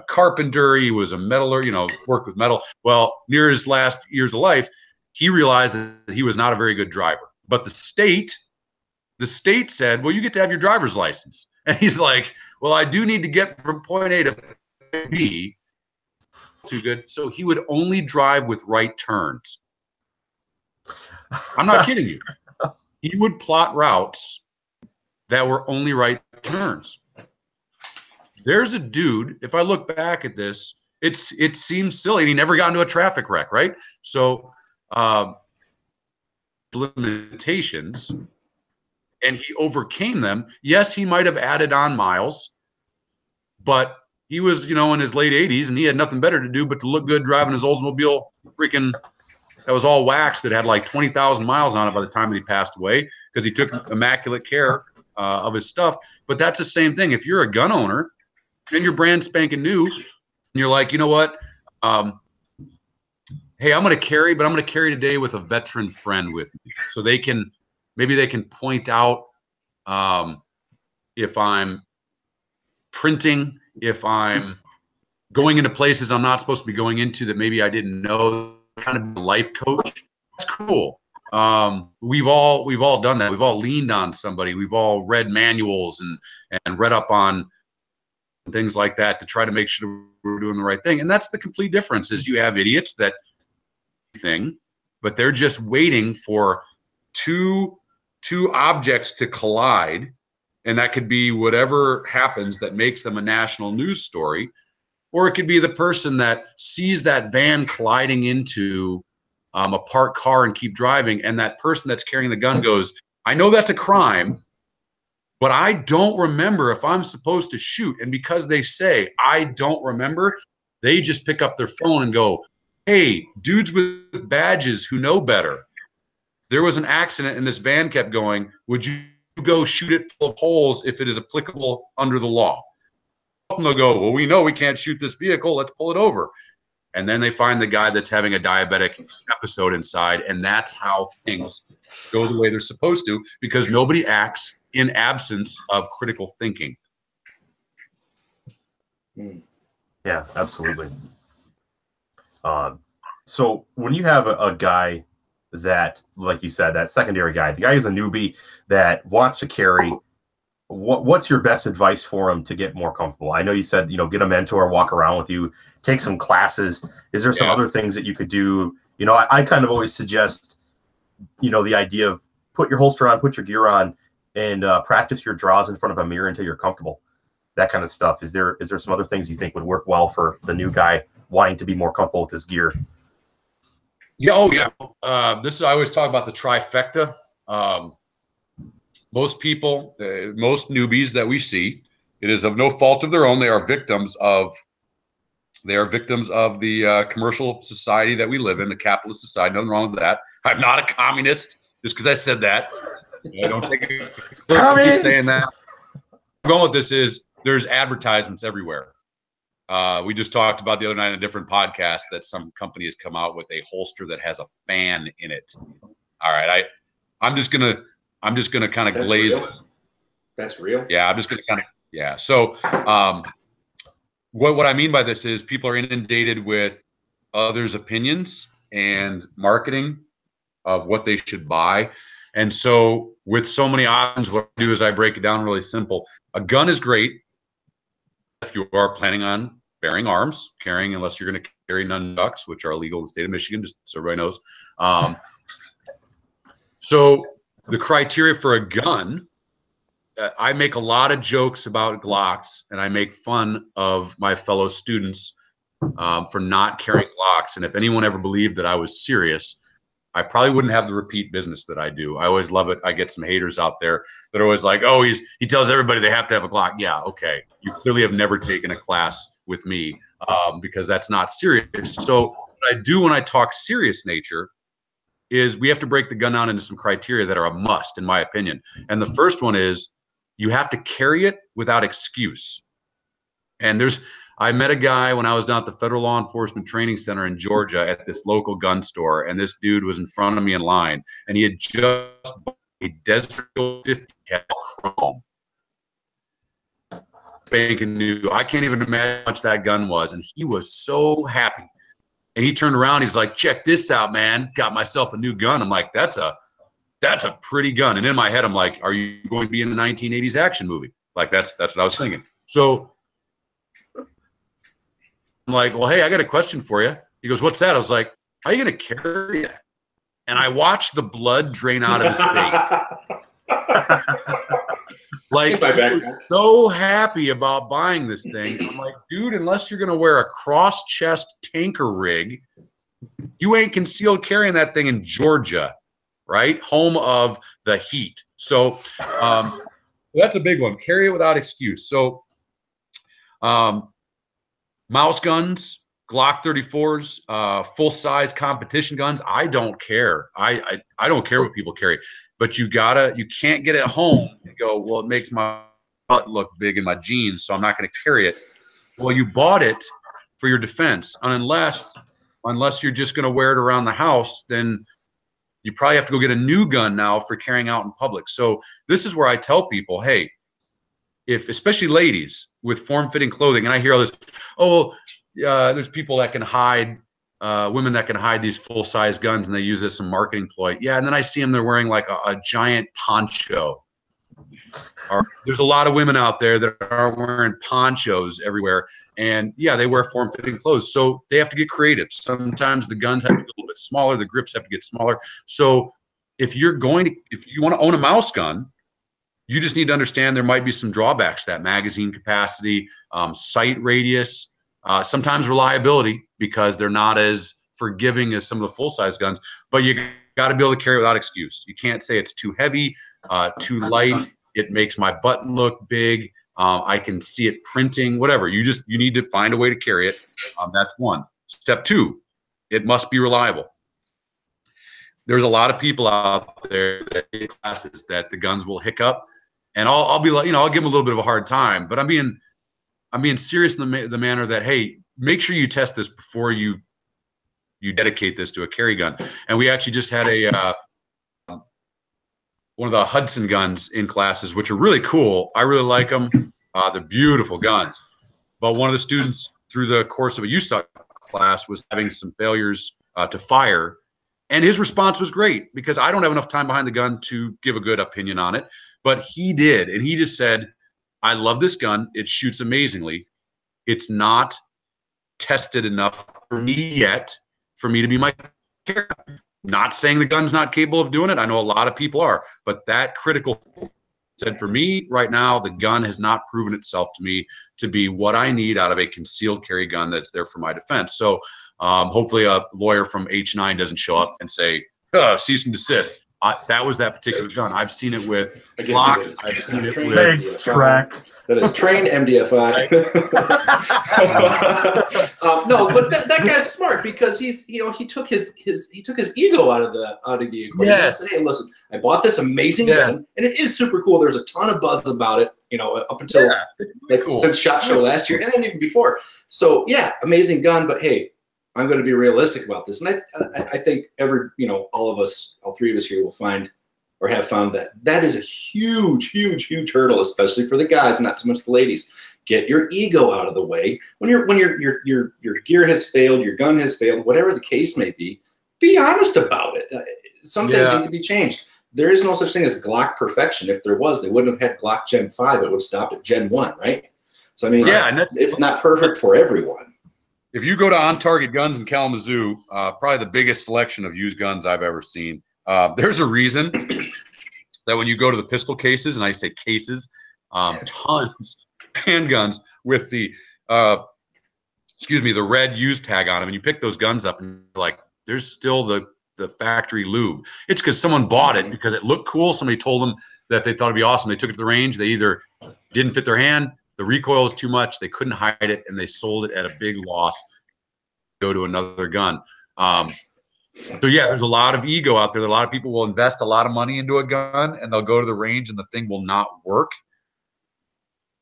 carpenter. He was a metaler, worked with metal. Well, near his last years of life, he realized that he was not a very good driver. But the state said, well, you get to have your driver's license. And he's like, well, I do need to get from point A to point B. Too good. So he would only drive with right turns. I'm not kidding you. He would plot routes that were only right turns. There's a dude, if I look back at this, it seems silly. He never got into a traffic wreck, right? So limitations, and he overcame them. Yes, he might have added on miles, but he was, you know, in his late 80s, and he had nothing better to do but to look good driving his Oldsmobile freaking that was all waxed that had like 20,000 miles on it by the time that he passed away, because he took immaculate care of his stuff. But that's the same thing. If you're a gun owner and you're brand spanking new, and you're like, you know what, hey, I'm going to carry, but I'm going to carry today with a veteran friend with me, so they can maybe they can point out if I'm printing, if I'm going into places I'm not supposed to be going into that maybe I didn't know, kind of a life coach. That's cool. We've all done that. We've all leaned on somebody. We've all read manuals and read up on things like that to try to make sure we're doing the right thing. And that's the complete difference, is you have idiots that thing, but they're just waiting for two objects to collide, and that could be whatever happens that makes them a national news story, or it could be the person that sees that van colliding into a parked car and keep driving, and that person that's carrying the gun goes, I know that's a crime, but I don't remember if I'm supposed to shoot. And because they say, I don't remember, they just pick up their phone and go, hey, dudes with badges who know better, there was an accident and this van kept going. Would you go shoot it full of holes if it is applicable under the law? And they'll go, well, we know we can't shoot this vehicle. Let's pull it over. And then they find the guy that's having a diabetic episode inside. And that's how things go the way they're supposed to, because nobody acts in absence of critical thinking. Yeah, absolutely. So when you have a guy that, like you said, that secondary guy, the guy who's a newbie that wants to carry, what's your best advice for him to get more comfortable? I know you said, you know, get a mentor, walk around with you, take some classes. Is there some other things that you could do? You know, I kind of always suggest, you know, the idea of put your holster on, put your gear on, and practice your draws in front of a mirror until you're comfortable. That kind of stuff. Is there some other things you think would work well for the new guy wanting to be more comfortable with his gear? Yeah. Oh, yeah. I always talk about the trifecta. Most people, most newbies that we see, it is of no fault of their own. They are victims of the commercial society that we live in, the capitalist society. Nothing wrong with that. I'm not a communist just because I said that. I don't take it saying that. I'm going with this is there's advertisements everywhere. We just talked about the other night in a different podcast that some company has come out with a holster that has a fan in it. All right, I'm just gonna kind of glaze. That's real. Yeah, I'm just gonna kind of So, what I mean by this is people are inundated with others' opinions and marketing of what they should buy, and so with so many options, what I do is I break it down really simple. A gun is great if you are planning on bearing arms, carrying, unless you're going to carry nunchucks, which are illegal in the state of Michigan, just so everybody knows. So the criteria for a gun, I make a lot of jokes about Glocks, and I make fun of my fellow students for not carrying Glocks. And if anyone ever believed that I was serious, I probably wouldn't have the repeat business that I do. I always love it. I get some haters out there that are always like, oh, he tells everybody they have to have a Glock. Yeah, okay. You clearly have never taken a class with me because that's not serious. So what I do when I talk serious nature is we have to break the gun down into some criteria that are a must, in my opinion. And the first one is you have to carry it without excuse. And I met a guy when I was down at the Federal Law Enforcement Training Center in Georgia at this local gun store, and this dude was in front of me in line, and he had just bought a Desert Eagle 50 chrome. Spanking new. I can't even imagine how much that gun was, and he was so happy. And he turned around, he's like, check this out, man. Got myself a new gun. I'm like, that's a pretty gun. And in my head, I'm like, are you going to be in a 1980s action movie? Like, that's what I was thinking. So I'm like, well, hey, I got a question for you. He goes, what's that? I was like, how are you going to carry that? And I watched the blood drain out of his face. Like, he was so happy about buying this thing. I'm like, dude, unless you're going to wear a cross-chest tanker rig, you ain't concealed carrying that thing in Georgia, right? Home of the heat. So that's a big one. Carry it without excuse. So Mouse guns, Glock 34s, full-size competition guns. I don't care. I don't care what people carry, but you can't get it home and go, well, it makes my butt look big in my jeans, so I'm not going to carry it. Well, you bought it for your defense, and unless you're just going to wear it around the house, then you probably have to go get a new gun now for carrying out in public. So this is where I tell people, hey, especially ladies with form-fitting clothing, and I hear all this, there's people that can hide, women that can hide these full-size guns, and they use this as a marketing ploy. Yeah, and then I see them, they're wearing like a giant poncho. There's a lot of women out there that are wearing ponchos everywhere, and yeah, they wear form-fitting clothes, so they have to get creative. Sometimes the guns have to be a little bit smaller, the grips have to get smaller. So if you want to own a mouse gun, you just need to understand there might be some drawbacks to that: magazine capacity, sight radius, sometimes reliability, because they're not as forgiving as some of the full-size guns. But you got to be able to carry it without excuse. You can't say it's too heavy, too light. It makes my button look big. I can see it printing, whatever. You need to find a way to carry it. That's one. Step two, it must be reliable. There's a lot of people out there that take classes that the guns will hiccup. And I'll be like, I'll give them a little bit of a hard time, but I'm being serious in the manner that, hey, make sure you test this before you dedicate this to a carry gun. And we actually just had one of the Hudson guns in classes, which are really cool. I really like them. They're beautiful guns. But one of the students through the course of a USUC class was having some failures to fire. And his response was great, because I don't have enough time behind the gun to give a good opinion on it. But he did. And he just said, I love this gun. It shoots amazingly. It's not tested enough for me yet for me to be my carrier. Not saying the gun's not capable of doing it. I know a lot of people are. But that critical said, for me right now, the gun has not proven itself to me to be what I need out of a concealed carry gun that's there for my defense. So hopefully a lawyer from H9 doesn't show up and say, cease and desist. That was that particular gun. I've seen it with Glocks. I've seen it with Thanks, Track. That is trained MDFI. No, but that guy's smart, because he took his ego out of the equation. Yes. He said, hey, listen, I bought this amazing gun, and it is super cool. There's a ton of buzz about it, up until cool. Since SHOT Show last year, and then even before. So yeah, amazing gun, but hey, I'm going to be realistic about this, and I think all of us, all three of us here, will find or have found that is a huge, huge, huge hurdle, especially for the guys, not so much the ladies. Get your ego out of the way when your gear has failed, your gun has failed, whatever the case may be. Be honest about it. Some things need to be changed. There is no such thing as Glock Perfection. If there was, they wouldn't have had Glock Gen 5. It would have stopped at Gen 1, right? So I mean, it's not perfect for everyone. If you go to On Target Guns in Kalamazoo, probably the biggest selection of used guns I've ever seen. There's a reason that when you go to the pistol cases, and I say cases, tons handguns with the the red used tag on them, and you pick those guns up and you're like, there's still the factory lube. It's because someone bought it because it looked cool. Somebody told them that they thought it'd be awesome. They took it to the range. They either didn't fit their hand, the recoil was too much, they couldn't hide it, and they sold it at a big loss. Go to another gun. So yeah, there's a lot of ego out there. A lot of people will invest a lot of money into a gun, and they'll go to the range, and the thing will not work.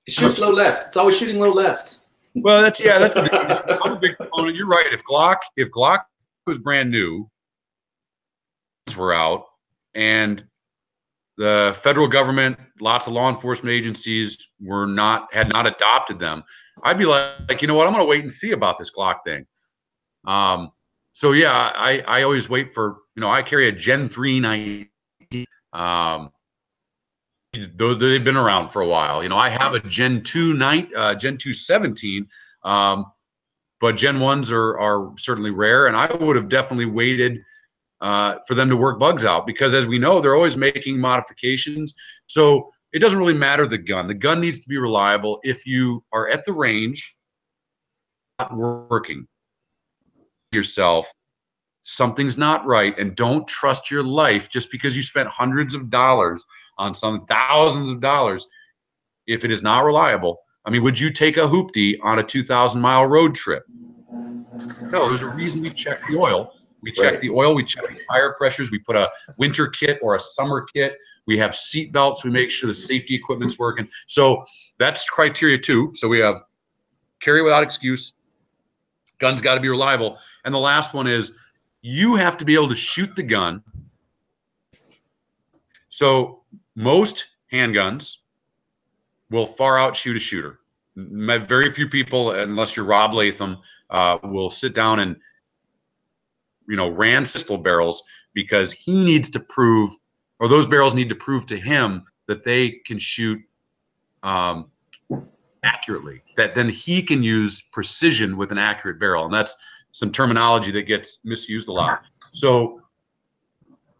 It shoots low left. It's always shooting low left. Well, that's a big component. You're right. If Glock was brand new, were out, and the federal government, lots of law enforcement agencies had not adopted them, I'd be like, you know what? I'm going to wait and see about this Glock thing. So yeah, I always wait for, I carry a Gen 3 90. They've been around for a while. I have a Gen 2 Gen 2 17, but Gen 1s are certainly rare, and I would have definitely waited for them to work bugs out, because as we know, they're always making modifications. So it doesn't really matter the gun. The gun needs to be reliable. If you are at the range, not working, yourself, something's not right, and don't trust your life just because you spent hundreds of dollars on some thousands of dollars. If it is not reliable, I mean, would you take a hoopty on a 2,000-mile road trip? No, there's a reason we check the oil. We check the oil, we check the tire pressures, we put a winter kit or a summer kit, we have seat belts, we make sure the safety equipment's working. So that's criteria 2. So we have carry without excuse, gun's got to be reliable. And the last one is you have to be able to shoot the gun. So most handguns will far outshoot a shooter. Very few people, unless you're Rob Latham, will sit down and, you know, ran pistol barrels because he needs to prove, or those barrels need to prove to him that they can shoot accurately, that then he can use precision with an accurate barrel. And that's some terminology that gets misused a lot. So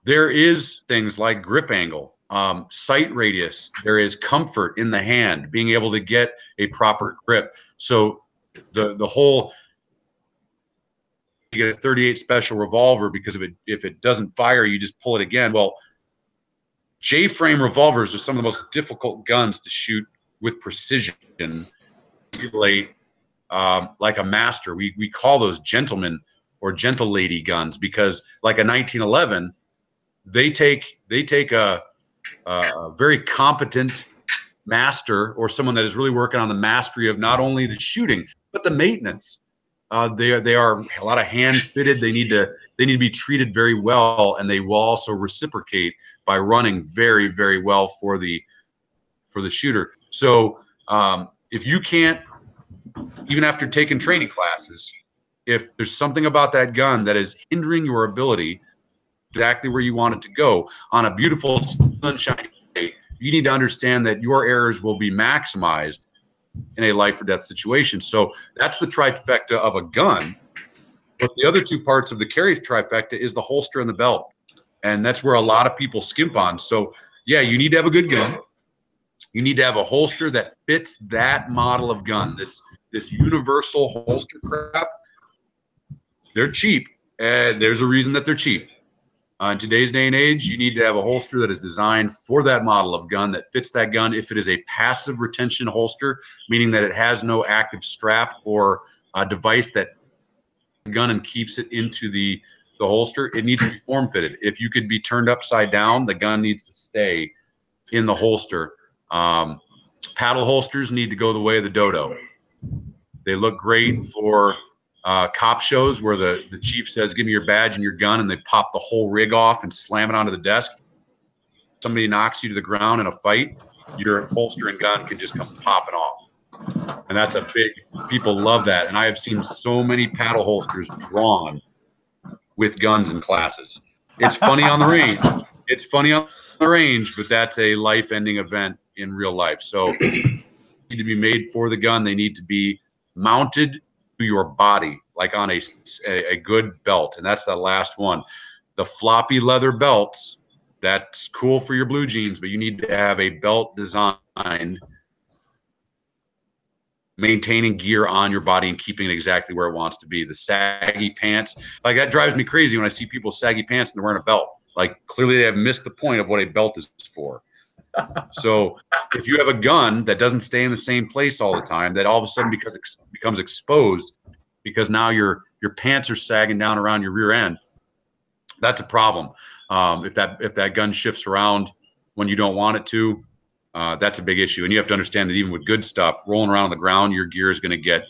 there is things like grip angle, sight radius, there is comfort in the hand, being able to get a proper grip. So the whole, you get a 38 special revolver because if it doesn't fire, you just pull it again. Well, J-frame revolvers are some of the most difficult guns to shoot with precision. Like a master, we call those gentlemen or gentle lady guns because, like a 1911, they take a very competent master or someone that is really working on the mastery of not only the shooting but the maintenance. They are a lot of hand fitted. They need to be treated very well, and they will also reciprocate by running very, very well for the shooter. So if you can't, even after taking training classes, if there's something about that gun that is hindering your ability exactly where you want it to go on a beautiful sunshiny day, you need to understand that your errors will be maximized in a life or death situation. So that's the trifecta of a gun. But the other two parts of the carry trifecta is the holster and the belt. And that's where a lot of people skimp on. So yeah, you need to have a good gun. You need to have a holster that fits that model of gun. This universal holster crap, they're cheap. And there's a reason that they're cheap. In today's day and age, you need to have a holster that is designed for that model of gun, that fits that gun. If it is a passive retention holster, meaning that it has no active strap or a device that the gun and keeps it into the holster, it needs to be form fitted. If you could be turned upside down, the gun needs to stay in the holster. Paddle holsters need to go the way of the dodo. They look great for cop shows where the chief says, "Give me your badge and your gun," and they pop the whole rig off and slam it onto the desk. Somebody knocks you to the ground in a fight, your holster and gun can just come popping off. And that's a big, people love that. And I have seen so many paddle holsters drawn with guns in classes. It's funny on the range. It's funny on the range, but that's a life-ending event in real life. So they need to be made for the gun. They need to be mounted to your body, like on a good belt. And that's the last one. The floppy leather belts, that's cool for your blue jeans, but you need to have a belt designed maintaining gear on your body and keeping it exactly where it wants to be. The saggy pants, like that drives me crazy when I see people saggy pants and they're wearing a belt. Like clearly they have missed the point of what a belt is for. So if you have a gun that doesn't stay in the same place all the time, that all of a sudden becomes exposed because now your pants are sagging down around your rear end, that's a problem. If that gun shifts around when you don't want it to, that's a big issue. And you have to understand that even with good stuff, rolling around on the ground, your gear is going to get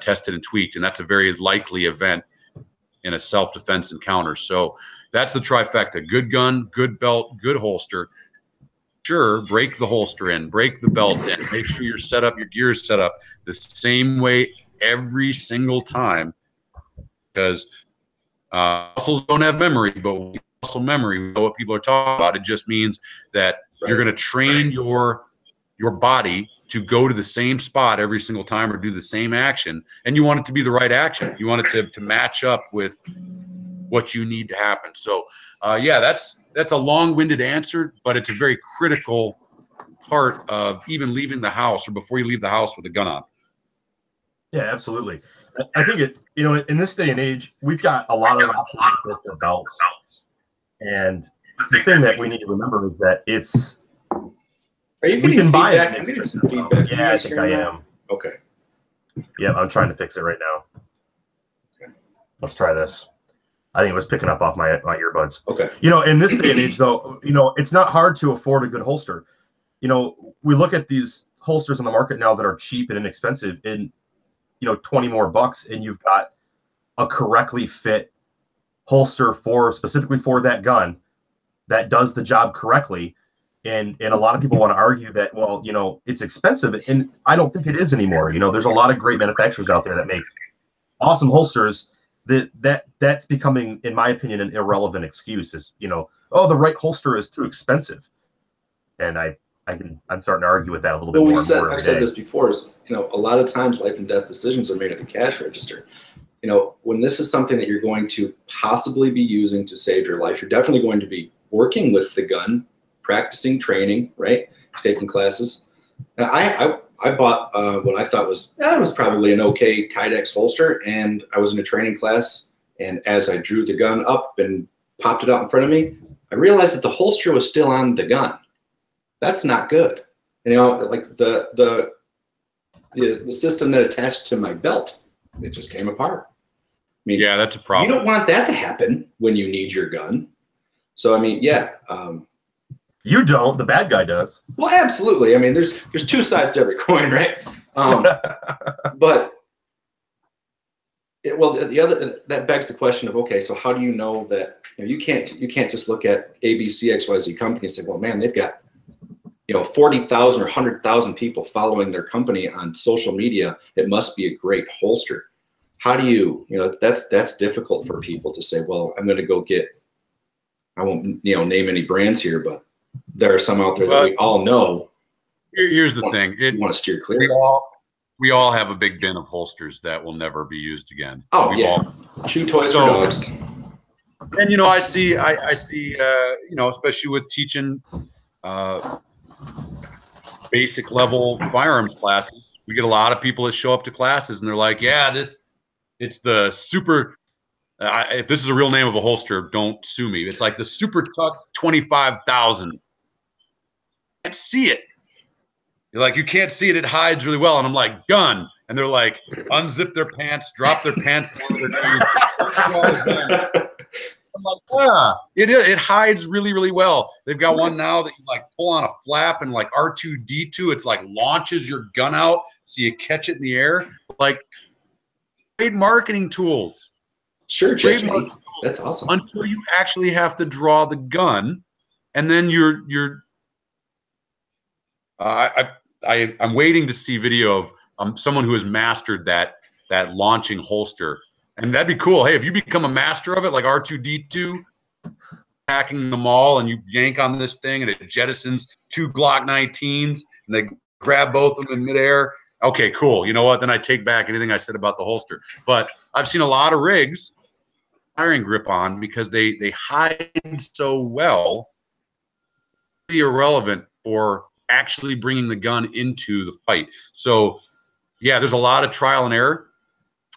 tested and tweaked. And that's a very likely event in a self-defense encounter. So that's the trifecta: good gun, good belt, good holster. Sure, break the holster in, break the belt in, make sure you're set up, your gear is set up the same way every single time, because muscles don't have memory, but muscle memory, we know what people are talking about. It just means that you're going to train your body to go to the same spot every single time or do the same action, and you want it to be the right action. You want it to match up with what you need to happen. So yeah, that's a long-winded answer, but it's a very critical part of even leaving the house or before you leave the house with a gun on. Yeah, absolutely. I think in this day and age, we've got a lot of options for belts. And the thing that we need to remember is that it's Are you we can buy it. I'm getting some feedback. Yeah, I think I am. Okay. Yeah, I'm trying to fix it right now. Okay. Let's try this. I think it was picking up off my earbuds. Okay. You know, in this day and age, though, you know, it's not hard to afford a good holster. You know, we look at these holsters on the market now that are cheap and inexpensive, and you know, 20 more bucks, and you've got a correctly fit holster specifically for that gun that does the job correctly. And a lot of people want to argue that, well, you know, it's expensive, and I don't think it is anymore. You know, there's a lot of great manufacturers out there that make awesome holsters. That's becoming, in my opinion, an irrelevant excuse. Is, you know, oh, the right holster is too expensive, and I'm starting to argue with that a little bit more. I've said this before. Is, you know, a lot of times life and death decisions are made at the cash register. You know, when this is something that you're going to possibly be using to save your life, you're definitely going to be working with the gun, practicing, training, right? Taking classes. Now, I bought what I thought was, it was probably an okay Kydex holster, and I was in a training class, and as I drew the gun up and popped it out in front of me, I realized that the holster was still on the gun. That's not good. And, you know, like the system that attached to my belt, it just came apart. I mean, yeah, that's a problem. You don't want that to happen when you need your gun. So, I mean, yeah. You don't. The bad guy does. Well, absolutely. I mean, there's two sides to every coin, right? But that begs the question of, okay, so how do you know that, you know, you can't just look at ABC XYZ company and say, well, man, they've got, you know, 40,000 or 100,000 people following their company on social media. It must be a great holster. How do you know, that's difficult for people to say, well, I'm going to go get, I won't, you know, name any brands here, but there are some out there that we all know. Here's the thing. You want to steer clear. We all have a big bin of holsters that will never be used again. Oh, yeah. Chew toys for dogs. And, you know, I see, you know, especially with teaching basic level firearms classes, we get a lot of people that show up to classes and they're like, yeah, it's the super, if this is a real name of a holster, don't sue me. It's like the Super Tuck 25,000. Can't see it. You're like, you can't see it. It hides really well. And I'm like, gun. And they're like, unzip their pants, drop their pants down to their knees. I'm like, yeah, it hides really, really well. They've got one now that you like pull on a flap and like R2-D2, it's like launches your gun out so you catch it in the air. Like, great marketing tools. Sure, Jay. That's awesome. Until you actually have to draw the gun, and then I'm waiting to see video of someone who has mastered that launching holster, and that'd be cool. Hey, if you become a master of it, like R2-D2, hacking them all, and you yank on this thing, and it jettisons 2 Glock 19s, and they grab both of them in midair. Okay, cool. You know what? Then I take back anything I said about the holster. But I've seen a lot of rigs firing grip on because they hide so well, irrelevant for actually bringing the gun into the fight. So, yeah, there's a lot of trial and error,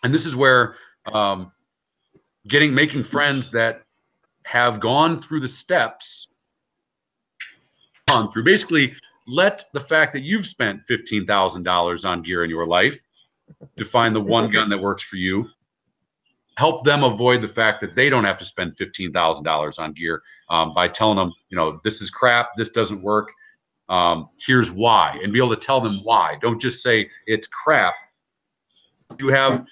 and this is where making friends that have gone through the steps, basically. Let the fact that you've spent $15,000 on gear in your life to find the one gun that works for you. Help them avoid the fact that they don't have to spend $15,000 on gear by telling them, you know, this is crap, this doesn't work, here's why, and be able to tell them why. Don't just say it's crap. You have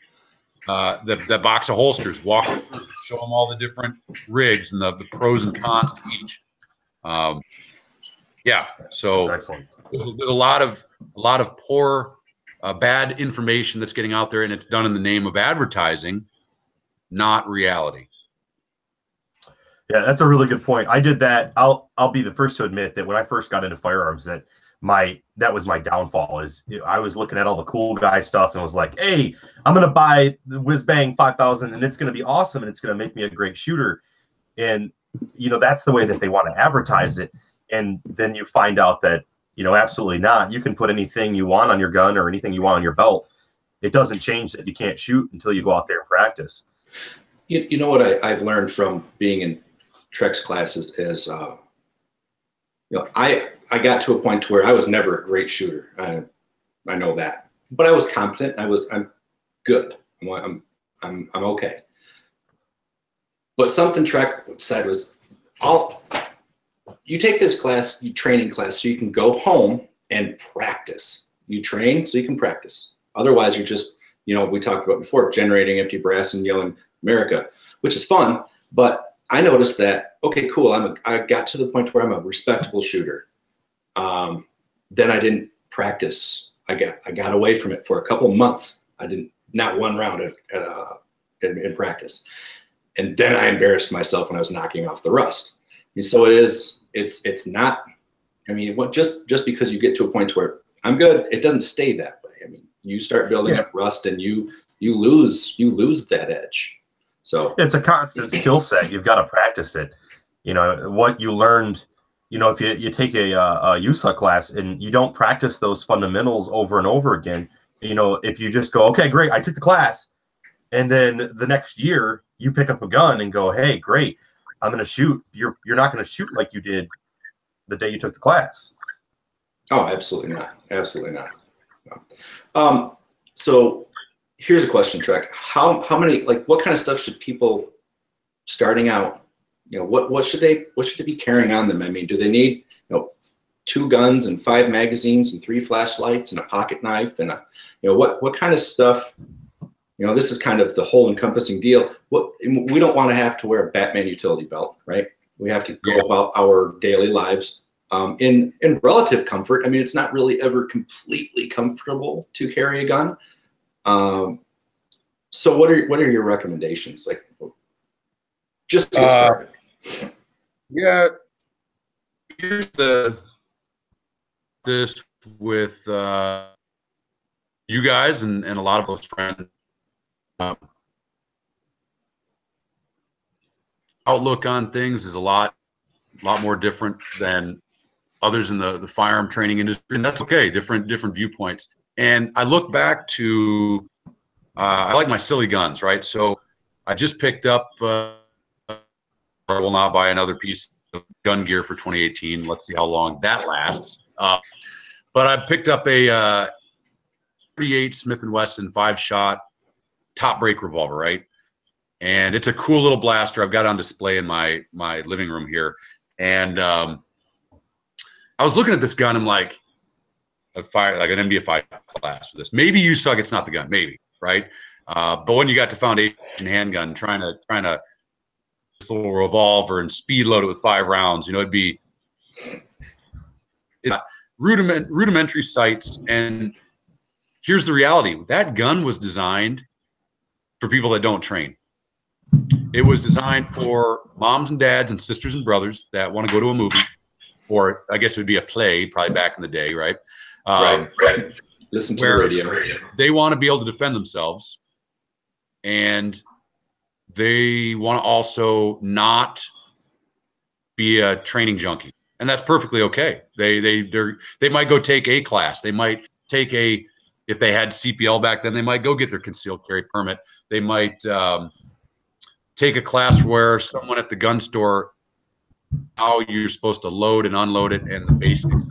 the box of holsters, walk them through, show them all the different rigs and the pros and cons to each. Yeah, so there's a lot of poor, bad information that's getting out there, and it's done in the name of advertising, not reality. Yeah, that's a really good point. I did that. I'll be the first to admit that when I first got into firearms, that was my downfall. Is I was looking at all the cool guy stuff and was like, hey, I'm gonna buy the Whiz Bang 5000, and it's gonna be awesome, and it's gonna make me a great shooter. And you know, that's the way that they want to advertise it. And then you find out that, you know, absolutely not. You can put anything you want on your gun or anything you want on your belt. It doesn't change that you can't shoot until you go out there and practice. You know what I've learned from being in Trex classes is I got to a point to where I was never a great shooter. I know that, but I was competent. I'm good. I'm okay. But something Trek said was, you take this class, training class, so you can go home and practice. You train so you can practice. Otherwise, you're just, we talked about before, generating empty brass and yelling America, which is fun. But I noticed that, okay, cool. I got to the point where I'm a respectable shooter. Then I didn't practice. I got away from it for a couple months. I didn't, not one round in practice. And then I embarrassed myself when I was knocking off the rust. And so it's not, just because you get to a point where I'm good, it doesn't stay that way. I mean, you start building up rust and you lose that edge. So it's a constant skill set. You've got to practice it. What you learned, if you take a USA class and you don't practice those fundamentals over and over again, if you just go, okay, great, I took the class, and then the next year you pick up a gun and go, hey, great, I'm going to shoot. You're not going to shoot like you did the day you took the class. Oh, absolutely not. Absolutely not. No. So here's a question, Trek. How many, what kind of stuff should people starting out, what should they be carrying on them? I mean, do they need, 2 guns and 5 magazines and 3 flashlights and a pocket knife and what kind of stuff? This is kind of the whole encompassing deal. We don't want to have to wear a Batman utility belt, right? We have to go about our daily lives in relative comfort. I mean, it's not really ever completely comfortable to carry a gun. So what are your recommendations? Just to get started. Yeah, here's this with you guys and a lot of those friends. Outlook on things is a lot more different than others in the firearm training industry, and that's okay. Different viewpoints. And I look back to I like my silly guns, right? So I just picked up. I will not buy another piece of gun gear for 2018. Let's see how long that lasts. But I picked up a 38 Smith & Wesson 5-shot top break revolver, right? And it's a cool little blaster. I've got it on display in my living room here. And I was looking at this gun. I'm like, an MDFI class for this. Maybe you suck. It's not the gun. Maybe, right? But when you got to foundation handgun, trying to this little revolver and speed load it with 5 rounds, it'd be rudimentary sights. And here's the reality: that gun was designed for people that don't train. It was designed for moms and dads and sisters and brothers that want to go to a movie, or I guess it would be a play, probably back in the day, right? Right. Listen to the radio. They want to be able to defend themselves, and they want to also not be a training junkie, and that's perfectly okay. They might go take a class. They might take if they had CPL back then, they might go get their concealed carry permit. They might take a class where someone at the gun store, how you're supposed to load and unload it and the basics.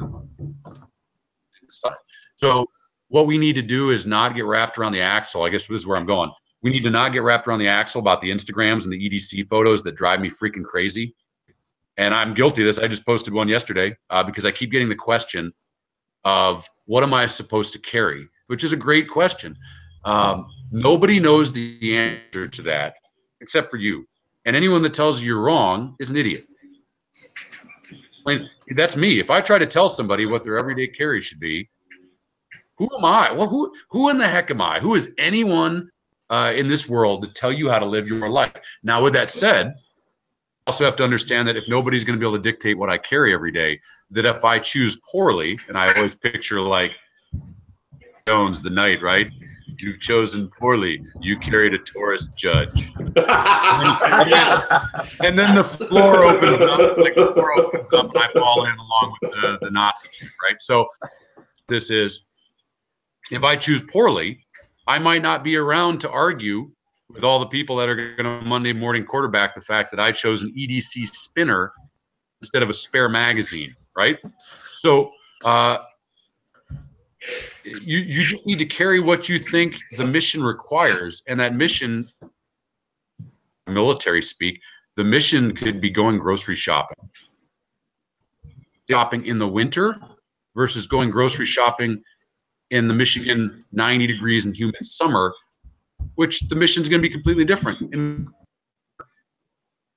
So what we need to do is not get wrapped around the axle. I guess this is where I'm going. We need to not get wrapped around the axle about the Instagrams and the EDC photos that drive me freaking crazy. And I'm guilty of this. I just posted one yesterday because I keep getting the question of what am I supposed to carry, which is a great question. Nobody knows the answer to that except for you. And anyone that tells you you're wrong is an idiot. That's me. If I try to tell somebody what their everyday carry should be, who am I? Well, who in the heck am I? Who is anyone in this world to tell you how to live your life? Now, with that said, I also have to understand that if nobody's going to be able to dictate what I carry every day, that if I choose poorly, and I always picture like Jones the knight, right? You've chosen poorly. You carried a Taurus judge. And then the floor opens up, and I fall in along with the Nazi shit, right? So this is, if I choose poorly, I might not be around to argue with all the people that are going to Monday morning quarterback the fact that I chose an EDC spinner instead of a spare magazine, right? So you just need to carry what you think the mission requires, and that mission, military speak, the mission could be going grocery shopping in the winter versus going grocery shopping in the Michigan 90 degrees and humid summer, which the mission's going to be completely different. And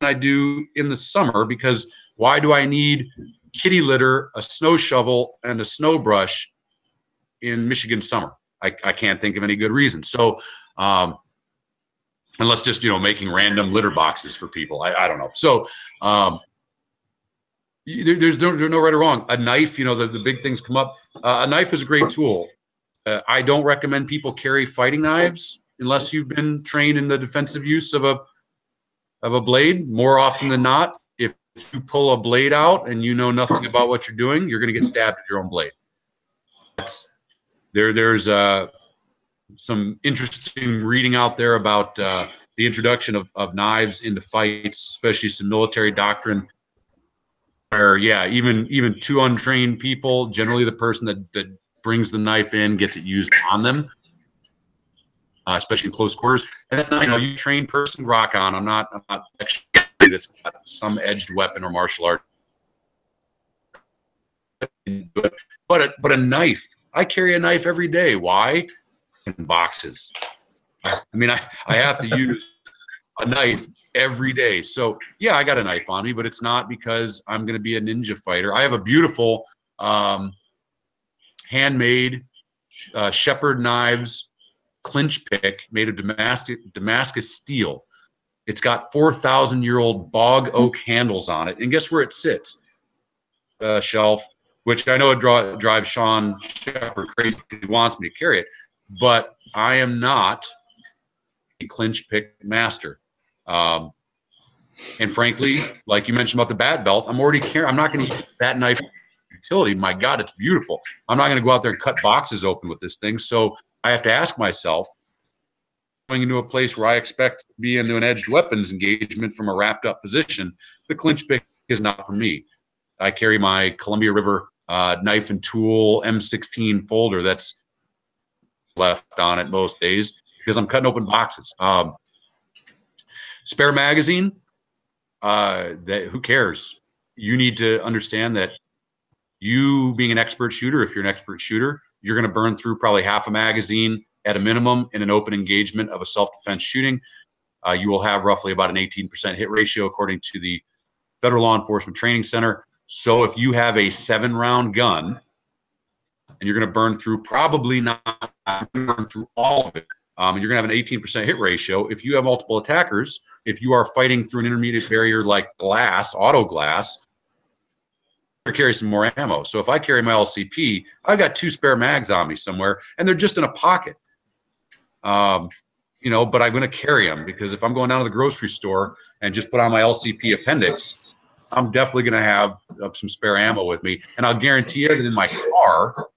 I do in the summer, because why do I need kitty litter, a snow shovel, and a snow brush in Michigan summer? I can't think of any good reason. So unless just, making random litter boxes for people. I don't know. So there's no right or wrong. A knife, the big things come up. A knife is a great tool. I don't recommend people carry fighting knives unless you've been trained in the defensive use of a blade. More often than not, if you pull a blade out and you know nothing about what you're doing, you're going to get stabbed with your own blade. There's some interesting reading out there about the introduction of knives into fights, especially some military doctrine, where even two untrained people, generally the person that brings the knife in gets it used on them, especially in close quarters. And that's not, you trained person, rock on. I'm not actually that's got some edged weapon or martial art, but a knife. I carry a knife every day. Why? In boxes. I mean, I have to use a knife every day. So yeah, I got a knife on me, but it's not because I'm going to be a ninja fighter. I have a beautiful handmade shepherd knives clinch pick made of Damascus steel. It's got 4,000-year-old bog oak handles on it, and guess where it sits? Shelf, which I know it drives Sean Shepard crazy because he wants me to carry it, but I am not a clinch pick master. And frankly, like you mentioned about the bat belt, I'm already carrying. I'm not going to use that knife utility. My God, it's beautiful. I'm not going to go out there and cut boxes open with this thing. So I have to ask myself, going into a place where I expect to be into an edged weapons engagement from a wrapped up position, the clinch pick is not for me. I carry my Columbia River knife and tool M16 folder that's left on it most days because I'm cutting open boxes. Spare magazine, who cares? You need to understand that you being an expert shooter, if you're an expert shooter, you're going to burn through probably half a magazine at a minimum in an open engagement of a self-defense shooting. You will have roughly about an 18% hit ratio according to the Federal Law Enforcement Training Center. So if you have a 7-round gun and you're going to burn through probably not burn through all of it, you're going to have an 18% hit ratio. If you have multiple attackers, if you are fighting through an intermediate barrier like glass, auto glass, you're carry some more ammo. So if I carry my LCP, I've got 2 spare mags on me somewhere, and they're just in a pocket. But I'm going to carry them because if I'm going down to the grocery store and just put on my LCP appendix, I'm definitely going to have some spare ammo with me. And I'll guarantee you that in my car,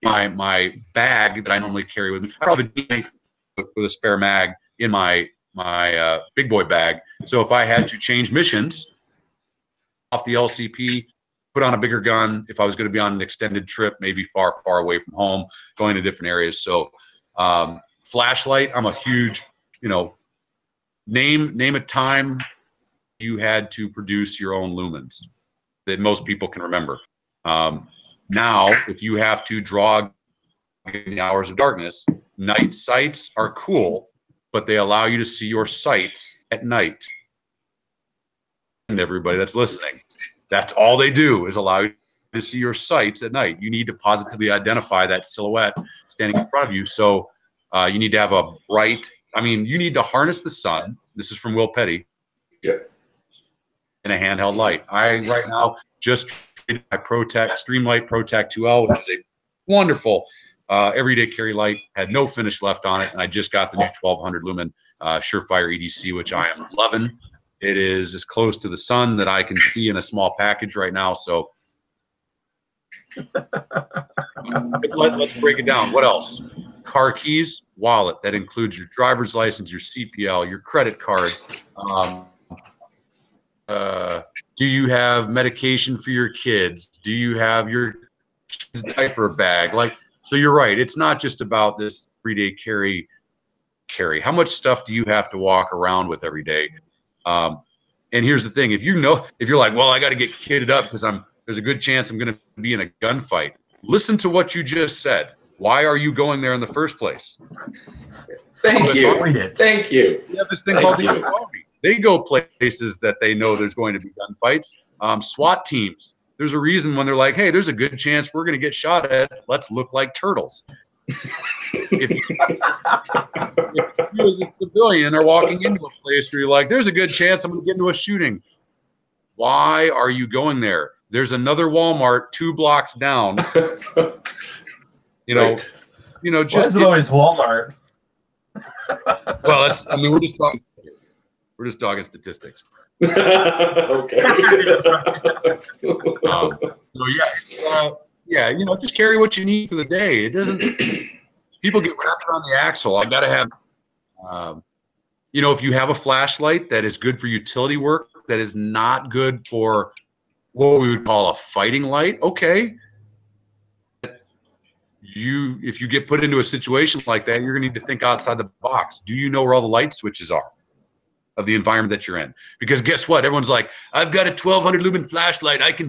my bag that I normally carry with me, I have a D with a spare mag in my big boy bag. So if I had to change missions off the LCP, put on a bigger gun, if I was going to be on an extended trip, maybe far away from home, going to different areas. So flashlight, I'm a huge, name a time you had to produce your own lumens that most people can remember. Now, if you have to draw in the hours of darkness, night sights are cool, but they allow you to see your sights at night. And everybody that's listening, that's all they do is allow you to see your sights at night. You need to positively identify that silhouette standing in front of you. So you need to have a bright, you need to harness the sun. This is from Will Petty. Yeah. In a handheld light. I right now just traded my Streamlight ProTac 2L, which is a wonderful everyday carry light. Had no finish left on it, and I just got the new 1200 lumen Surefire EDC, which I am loving. It is as close to the sun that I can see in a small package right now. So let's break it down. What else? Car keys, wallet. That includes your driver's license, your CPL, your credit card. Do you have medication for your kids? Do you have your kid's diaper bag? Like, so you're right. It's not just about this everyday carry. How much stuff do you have to walk around with every day? And here's the thing: if you're like, well, I got to get kitted up because there's a good chance I'm going to be in a gunfight. Listen to what you just said. Why are you going there in the first place? Thank you. Thank you. You have this thing called the Army. They go places that they know there's going to be gunfights. SWAT teams. There's a reason when they're like, hey, there's a good chance we're going to get shot at. Let's look like turtles. If you as a civilian are walking into a place where you're like, there's a good chance I'm going to get into a shooting. Why are you going there? There's another Walmart 2 blocks down. You know, right. Just why is it always Walmart? Well, we're just talking statistics. Okay. So yeah, just carry what you need for the day. It doesn't. People get wrapped around the axle. I gotta have. If you have a flashlight that is good for utility work, that is not good for what we would call a fighting light. Okay. If you get put into a situation like that, you're gonna need to think outside the box. Do you know where all the light switches are of the environment that you're in? Because guess what? Everyone's like, I've got a 1200 lumen flashlight. I can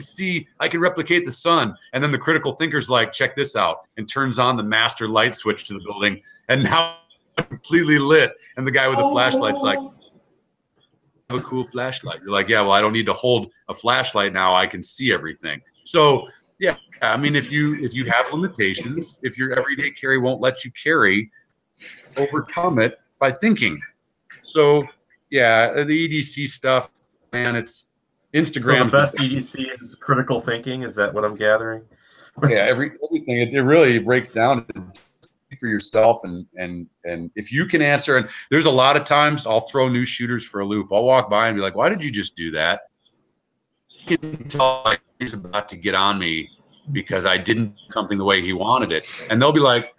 replicate the sun. And then the critical thinker's like, check this out, and turns on the master light switch to the building. And now it's completely lit. And the guy with the flashlight's like, I have a cool flashlight. You're like, yeah, well, I don't need to hold a flashlight now. I can see everything. So yeah, I mean, if you have limitations, if your everyday carry won't let you carry, overcome it by thinking. So yeah, the EDC stuff, man, it's Instagram. So the best EDC is critical thinking. Is that what I'm gathering? Yeah, everything. It really breaks down for yourself, and if you can answer. And there's a lot of times I'll throw new shooters for a loop. I'll walk by and be like, "Why did you just do that?" You can tell like he's about to get on me because I didn't do something the way he wanted it, and they'll be like,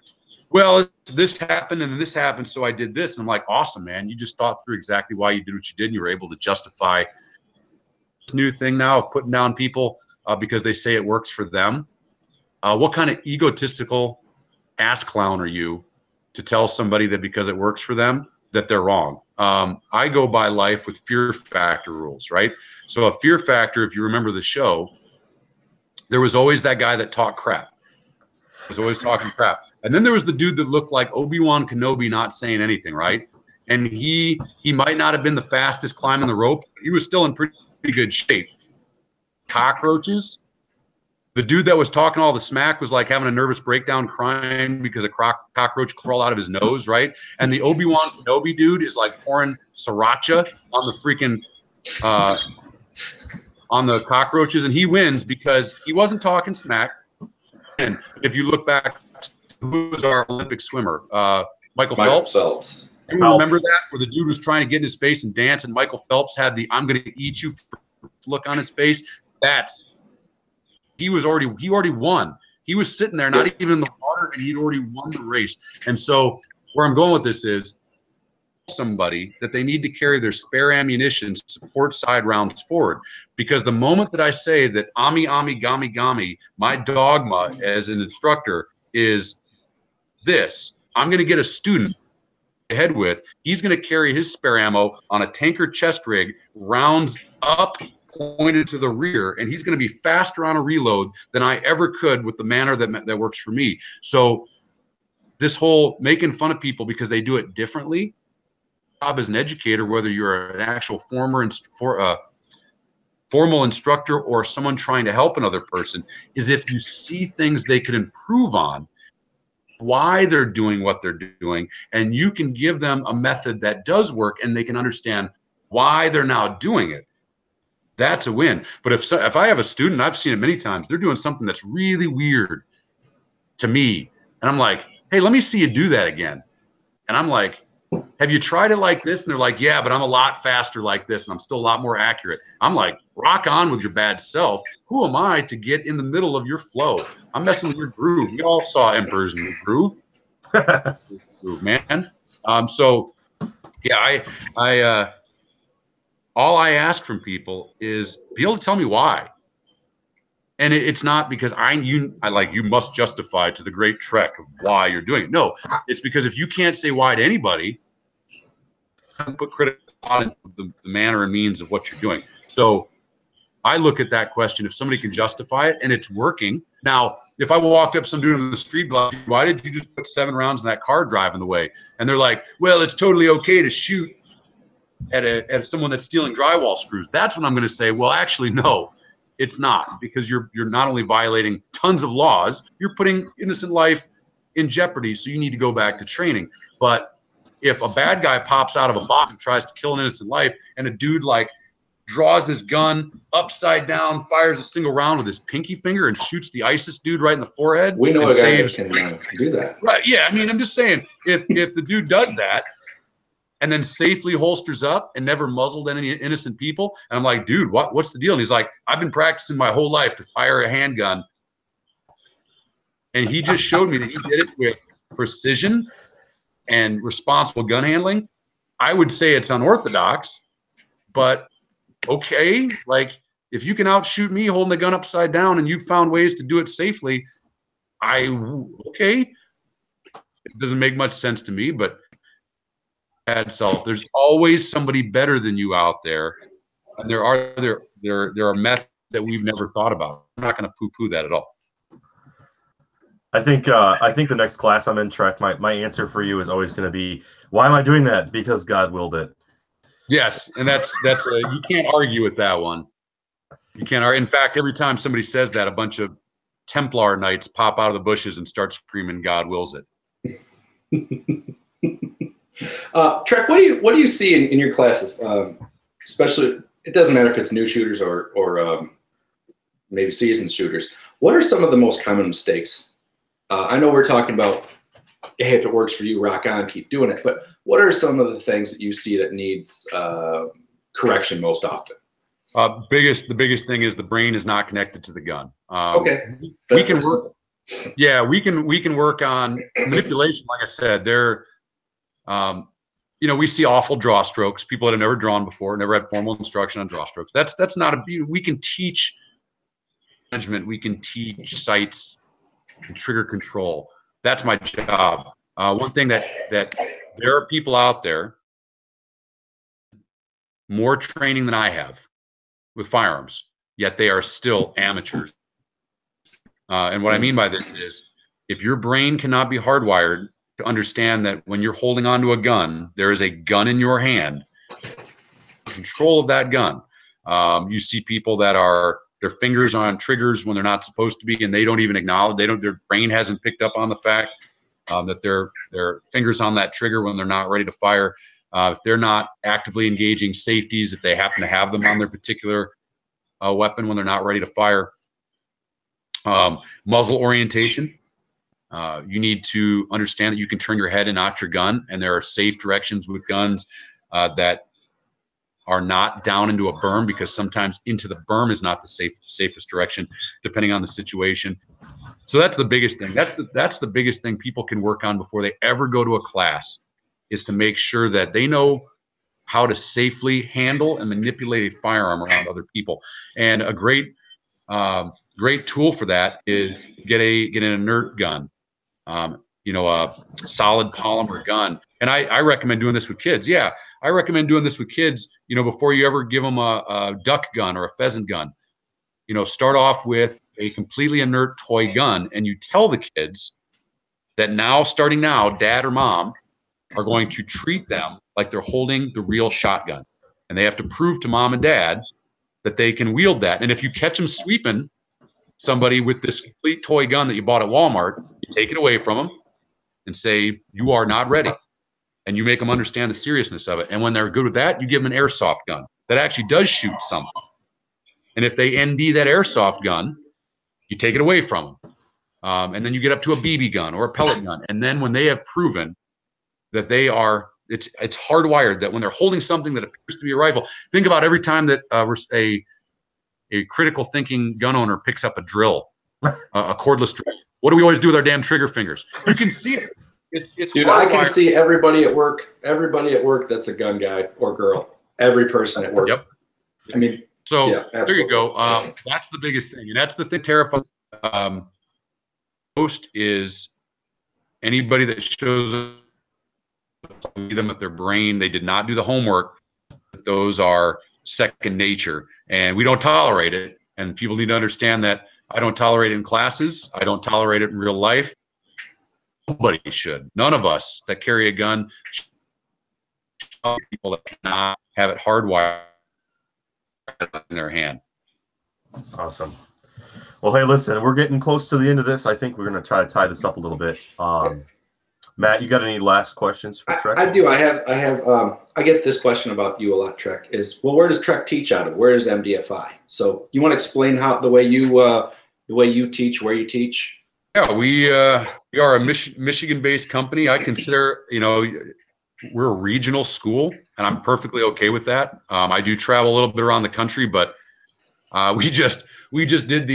well, this happened and this happened, so I did this. And I'm like, awesome, man. You just thought through exactly why you did what you did, and you were able to justify this new thing now of putting down people because they say it works for them. What kind of egotistical ass clown are you to tell somebody that because it works for them that they're wrong? I go by life with fear factor rules, right? So a fear factor, if you remember the show, there was always that guy that talked crap. Was always talking crap. And then there was the dude that looked like Obi-Wan Kenobi not saying anything, right? And he might not have been the fastest climbing the rope. He was still in pretty good shape. Cockroaches. The dude that was talking all the smack was like having a nervous breakdown crying because a cockroach crawled out of his nose, right? And the Obi-Wan Kenobi dude is like pouring sriracha on the freaking on the cockroaches, and he wins because he wasn't talking smack. And if you look back, who was our Olympic swimmer? Michael Phelps. You remember that, where the dude was trying to get in his face and dance, and Michael Phelps had the "I'm going to eat you" look on his face. He already won. He was sitting there, not even in the water, and he'd already won the race. And so where I'm going with this is somebody that they need to carry their spare ammunition, support side rounds forward. Because the moment that I say that Ami, Gami, Gami, my dogma as an instructor is this, I'm going to get a student ahead with, he's going to carry his spare ammo on a tanker chest rig, rounds up, pointed to the rear, and he's going to be faster on a reload than I ever could with the manner that works for me. So this whole making fun of people because they do it differently, job as an educator, whether you're an actual formal instructor or someone trying to help another person, is if you see things they could improve on, why they're doing what they're doing, and you can give them a method that does work and they can understand why they're now doing it. That's a win. But if I have a student, I've seen it many times, they're doing something that's really weird to me, and I'm like, hey, let me see you do that again. And I'm like, have you tried it like this? And they're like, yeah, but I'm a lot faster like this, and I'm still a lot more accurate. I'm like, rock on with your bad self. Who am I to get in the middle of your flow? I'm messing with your groove. We all saw Emperor's New Groove. Groove, man. So yeah, all I ask from people is be able to tell me why. And it's not because you must justify to the great trek of why you're doing it. No, it's because if you can't say why to anybody, put critical thought into the manner and means of what you're doing. So I look at that question, if somebody can justify it and it's working. Now, if I walked up some dude on the street block, why did you just put 7 rounds in that car driving the way? And they're like, well, it's totally okay to shoot at someone that's stealing drywall screws. That's when I'm going to say, well, actually, no. It's not, because you're not only violating tons of laws, you're putting innocent life in jeopardy. So you need to go back to training. But if a bad guy pops out of a box and tries to kill an innocent life, and a dude like draws his gun upside down, fires a single round with his pinky finger, and shoots the ISIS dude right in the forehead, we know and a guy saves, that can do that. Right? Yeah. I mean, I'm just saying, if the dude does that, and then safely holsters up and never muzzled any innocent people. And I'm like, dude, what's the deal? And he's like, I've been practicing my whole life to fire a handgun. And he just showed me that he did it with precision and responsible gun handling. I would say it's unorthodox, but okay. Like, if you can outshoot me holding the gun upside down and you found ways to do it safely, okay. It doesn't make much sense to me, but self, there's always somebody better than you out there, and there are methods that we've never thought about. I'm not going to poo-poo that at all. I think the next class I'm in, Trek, my answer for you is always going to be, why am I doing that? Because God willed it. Yes, and that's you can't argue with that one. You can't argue. In fact, every time somebody says that, a bunch of Templar knights pop out of the bushes and start screaming, "God wills it." Trek, what do you see in your classes? Especially, it doesn't matter if it's new shooters or maybe seasoned shooters. What are some of the most common mistakes? I know we're talking about, hey, if it works for you, rock on, keep doing it. But what are some of the things that you see that needs correction most often? The biggest thing is the brain is not connected to the gun. Okay, we can work. Yeah, we can work on manipulation. Like I said, we see awful draw strokes. People that have never drawn before, never had formal instruction on draw strokes. That's not we can teach management. We can teach sights and trigger control. That's my job. One thing that there are people out there more training than I have with firearms, yet they are still amateurs. And what I mean by this is, if your brain cannot be hardwired to understand that when you're holding onto a gun, there is a gun in your hand, control of that gun. You see people that are their fingers on triggers when they're not supposed to be, and they don't even acknowledge, their brain hasn't picked up on the fact that their fingers on that trigger when they're not ready to fire. If they're not actively engaging safeties, if they happen to have them on their particular weapon when they're not ready to fire. Muzzle orientation. You need to understand that you can turn your head and not your gun, and there are safe directions with guns that are not down into a berm, because sometimes into the berm is not the safest direction, depending on the situation. So that's the biggest thing. That's the biggest thing people can work on before they ever go to a class, is to make sure that they know how to safely handle and manipulate a firearm around other people. And a great tool for that is get an inert gun, a solid polymer gun. And I recommend doing this with kids. Yeah, I recommend doing this with kids, before you ever give them a duck gun or a pheasant gun. Start off with a completely inert toy gun, and you tell the kids that starting now, dad or mom are going to treat them like they're holding the real shotgun. And they have to prove to mom and dad that they can wield that. And if you catch them sweeping somebody with this complete toy gun that you bought at Walmart, you take it away from them and say, you are not ready. And you make them understand the seriousness of it. And when they're good with that, you give them an airsoft gun that actually does shoot something. And if they ND that airsoft gun, you take it away from them. And then you get up to a BB gun or a pellet gun. And then when they have proven that it's hardwired that when they're holding something that appears to be a rifle, think about every time that a critical thinking gun owner picks up a drill, a cordless drill. What do we always do with our damn trigger fingers? You can see it. It's dude, I can see everybody at work that's a gun guy or girl. every person at work. Yep. I mean, so yeah, there you go. That's the biggest thing, and that's the thing terrifies most is anybody that shows up them with their brain, they did not do the homework. Those are second nature, and we don't tolerate it. And people need to understand that I don't tolerate it in classes. I don't tolerate it in real life. Nobody should. None of us that carry a gun should people that cannot have it hardwired in their hand. Awesome. Well, hey, listen, we're getting close to the end of this. I think we're going to try to tie this up a little bit. Matt, you got any last questions for Trek? I do. I get this question about you a lot, Trek, is, well, where does Trek teach out of? Where is MDFI? So you want to explain how the way you teach, where you teach? Yeah, we are a Michigan-based company. I consider, we're a regional school, and I'm perfectly okay with that. I do travel a little bit around the country, but we just did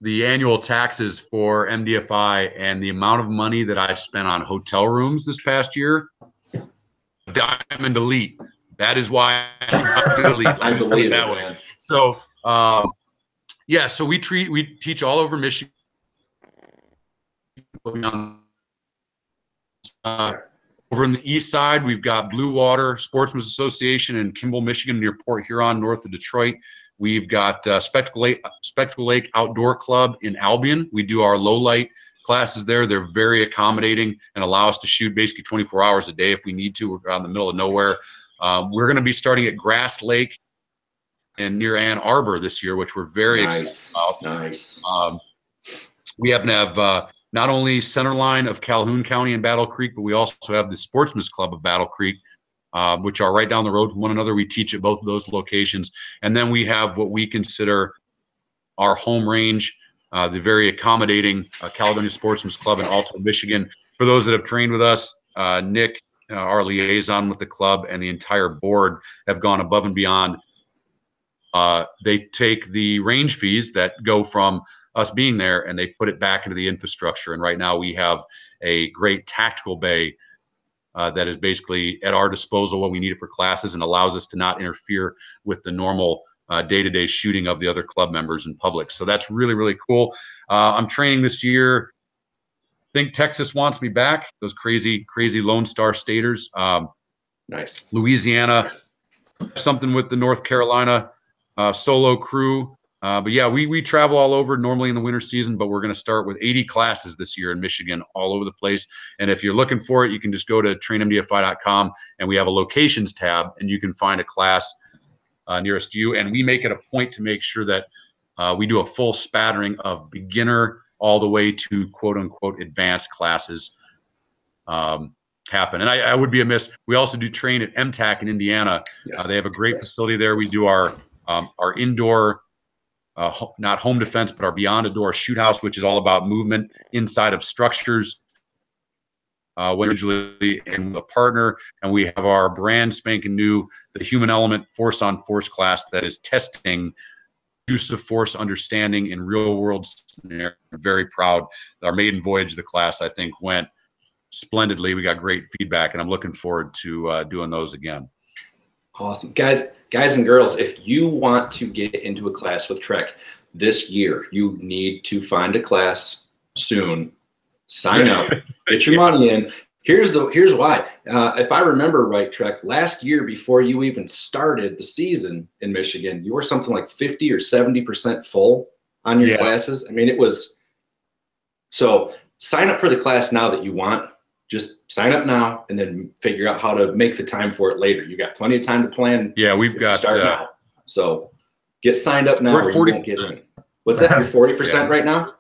the annual taxes for MDFI, and the amount of money that I spent on hotel rooms this past year, Diamond Elite. That is why I'm elite. I believe that way. Man. So yeah, so we teach all over Michigan. Over in the east side, we've got Blue Water Sportsman's Association in Kimball, Michigan, near Port Huron, north of Detroit. We've got Spectacle Lake Outdoor Club in Albion. We do our low light classes there. They're very accommodating and allow us to shoot basically 24 hours a day if we need to. We're out in the middle of nowhere. We're going to be starting at Grass Lake and near Ann Arbor this year, which we're very excited about. Nice. We happen to have not only Centerline of Calhoun County and Battle Creek, but we also have the Sportsman's Club of Battle Creek, which are right down the road from one another. We teach at both of those locations. And then we have what we consider our home range, the very accommodating Caledonia Sportsman's Club in Alto, Michigan. For those that have trained with us, Nick, our liaison with the club, and the entire board have gone above and beyond. They take the range fees that go from us being there, and they put it back into the infrastructure. And right now we have a great tactical bay that is basically at our disposal when we need it for classes, and allows us to not interfere with the normal day-to-day shooting of the other club members in public. So that's really, really cool. I'm training this year. I think Texas wants me back. Those crazy Lone Star Staters. Nice. Louisiana, something with the North Carolina solo crew. But yeah, we travel all over normally in the winter season, but we're going to start with 80 classes this year in Michigan, all over the place. And if you're looking for it, you can just go to trainmdfi.com, and we have a locations tab, and you can find a class nearest you. And we make it a point to make sure that we do a full spattering of beginner all the way to quote unquote advanced classes happen. And I would be amiss. We also do train at MTAC in Indiana. Yes. They have a great facility there. We do our indoor, not home defense, but our beyond a door shoot house, which is all about movement inside of structures. Usually in a partner, and we have our brand spanking new, the Human Element Force on Force class that is testing use of force understanding in real world scenarios. Very proud. Our maiden voyage of the class, I think, went splendidly. We got great feedback, and I'm looking forward to doing those again. Awesome. Guys and girls, if you want to get into a class with Trek this year, you need to find a class soon. Sign up, get your money in. Here's why. If I remember right, Trek, last year before you even started the season in Michigan, you were something like 50 or 70% full on your classes. I mean, it was. So sign up for the class now that you want. Just sign up now, and then figure out how to make the time for it later. You got plenty of time to plan. Yeah, we've got start now. So get signed up now. We're at 40%. You won't get in. What's that? You're 40% right now?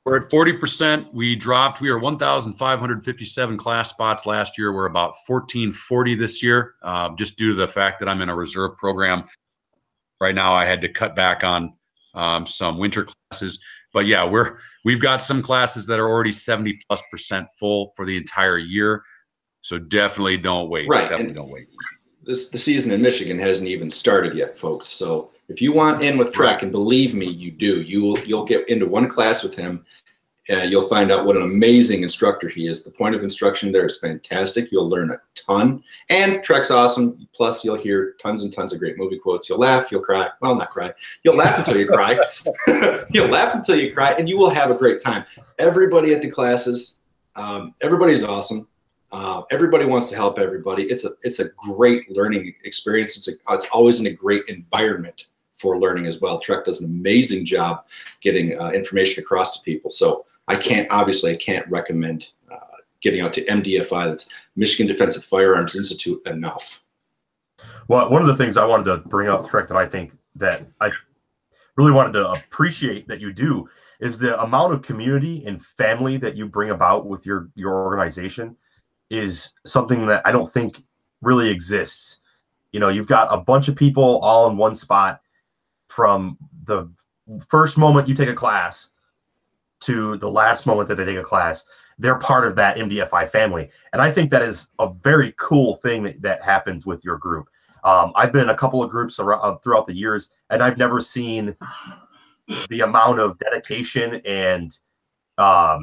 We're at 40%. We were 1,557 class spots last year. We're about 1,440 this year, just due to the fact that I'm in a reserve program. Right now, I had to cut back on some winter classes. But yeah, we've got some classes that are already 70+% full for the entire year. So definitely don't wait. Right. Definitely don't wait. The season in Michigan hasn't even started yet, folks. So if you want in with Trek, and believe me, you do, you'll get into one class with him, You'll find out what an amazing instructor he is. The point of instruction there is fantastic. You'll learn a ton. And Trek's awesome. Plus, you'll hear tons and tons of great movie quotes. You'll laugh, you'll cry. Well, not cry. You'll laugh until you cry. You'll laugh until you cry, and you will have a great time. Everybody at the classes, everybody's awesome. Everybody wants to help everybody. It's a great learning experience. It's always in a great environment for learning as well. Trek does an amazing job getting information across to people. So I can't recommend getting out to MDFI, that's Michigan Defensive Firearms Institute, enough. Well, one of the things I wanted to bring up, Trek, that I think that I really wanted to appreciate that you do is the amount of community and family that you bring about with your organization is something that I don't think really exists. You know, you've got a bunch of people all in one spot from the first moment you take a class to the last moment that they take a class. They're part of that MDFI family. And I think that is a very cool thing that happens with your group. I've been in a couple of groups around, throughout the years, and I've never seen the amount of dedication and I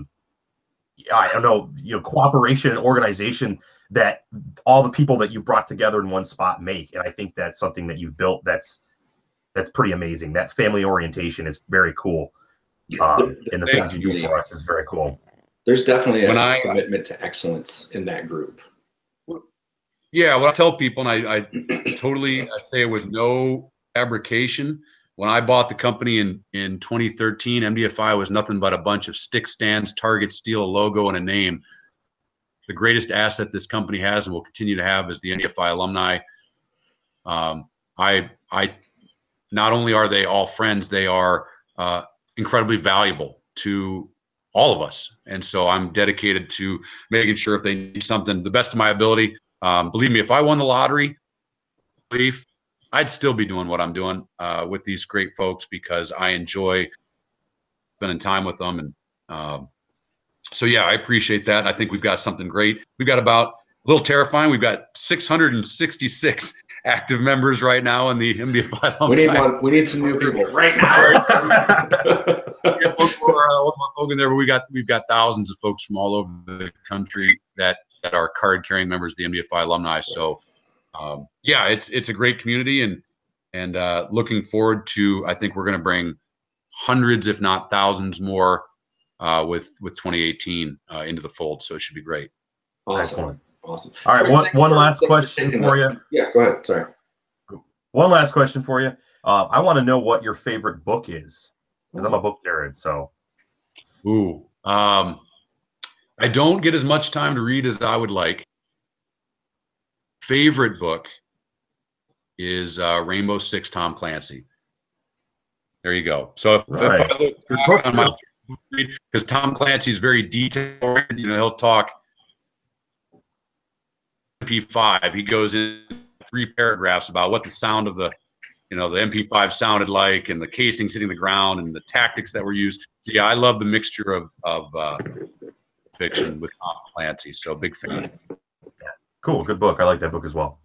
don't know, cooperation and organization that all the people that you brought together in one spot make. And I think that's something that you've built that's pretty amazing. That family orientation is very cool. And the things you do for us is very cool. There's definitely a commitment to excellence in that group. Yeah, what I tell people, and I say it with no fabrication, when I bought the company in 2013, MDFI was nothing but a bunch of stick stands, target, steel, a logo, and a name. The greatest asset this company has and will continue to have is the MDFI alumni. Not only are they all friends, they are incredibly valuable to all of us. And so I'm dedicated to making sure if they need something, the best of my ability. Believe me, if I won the lottery, I'd still be doing what I'm doing with these great folks because I enjoy spending time with them. And so, yeah, I appreciate that. I think we've got something great. We've got about, a little terrifying, we've got 666 active members right now in the MDFI. We need some new people right now. There, but we've got thousands of folks from all over the country that are card carrying members of the MDFI alumni. So yeah, it's a great community, and looking forward to, I think we're going to bring hundreds, if not thousands more with 2018 into the fold. So it should be great. Awesome. Awesome. All right. One last question for you. Yeah, go ahead. Sorry. One last question for you. I want to know what your favorite book is, because I'm a book nerd. So, I don't get as much time to read as I would like. Favorite book is Rainbow Six, Tom Clancy. There you go. So if I look on my read, because Tom Clancy's very detailed, he'll talk MP5. He goes in 3 paragraphs about what the sound of the MP5 sounded like, and the casings hitting the ground, and the tactics that were used. So yeah, I love the mixture of fiction with Tom Clancy. So big fan. Yeah. Cool, good book. I like that book as well.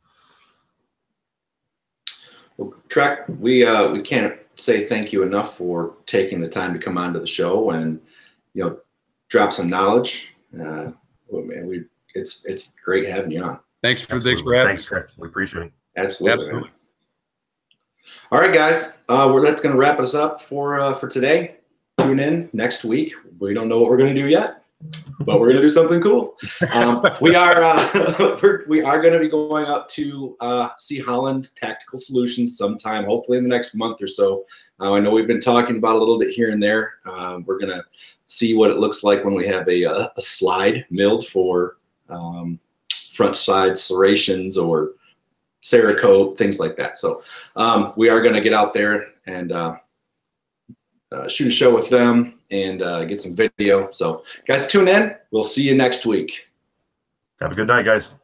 Well, Trek, we can't say thank you enough for taking the time to come onto the show and drop some knowledge. It's great having you on. Thanks for having me. Thanks, Trek. We appreciate it. Absolutely. All right, guys. That's going to wrap us up for today. Tune in next week. We don't know what we're going to do yet, but we're going to do something cool. We are going to be going out to see Holland Tactical Solutions sometime, hopefully in the next month or so. I know we've been talking about a little bit here and there. We're going to see what it looks like when we have a slide milled for front side serrations or Cerakote, things like that. So we are going to get out there and shoot a show with them and get some video. So guys, tune in. We'll see you next week. Have a good night, guys.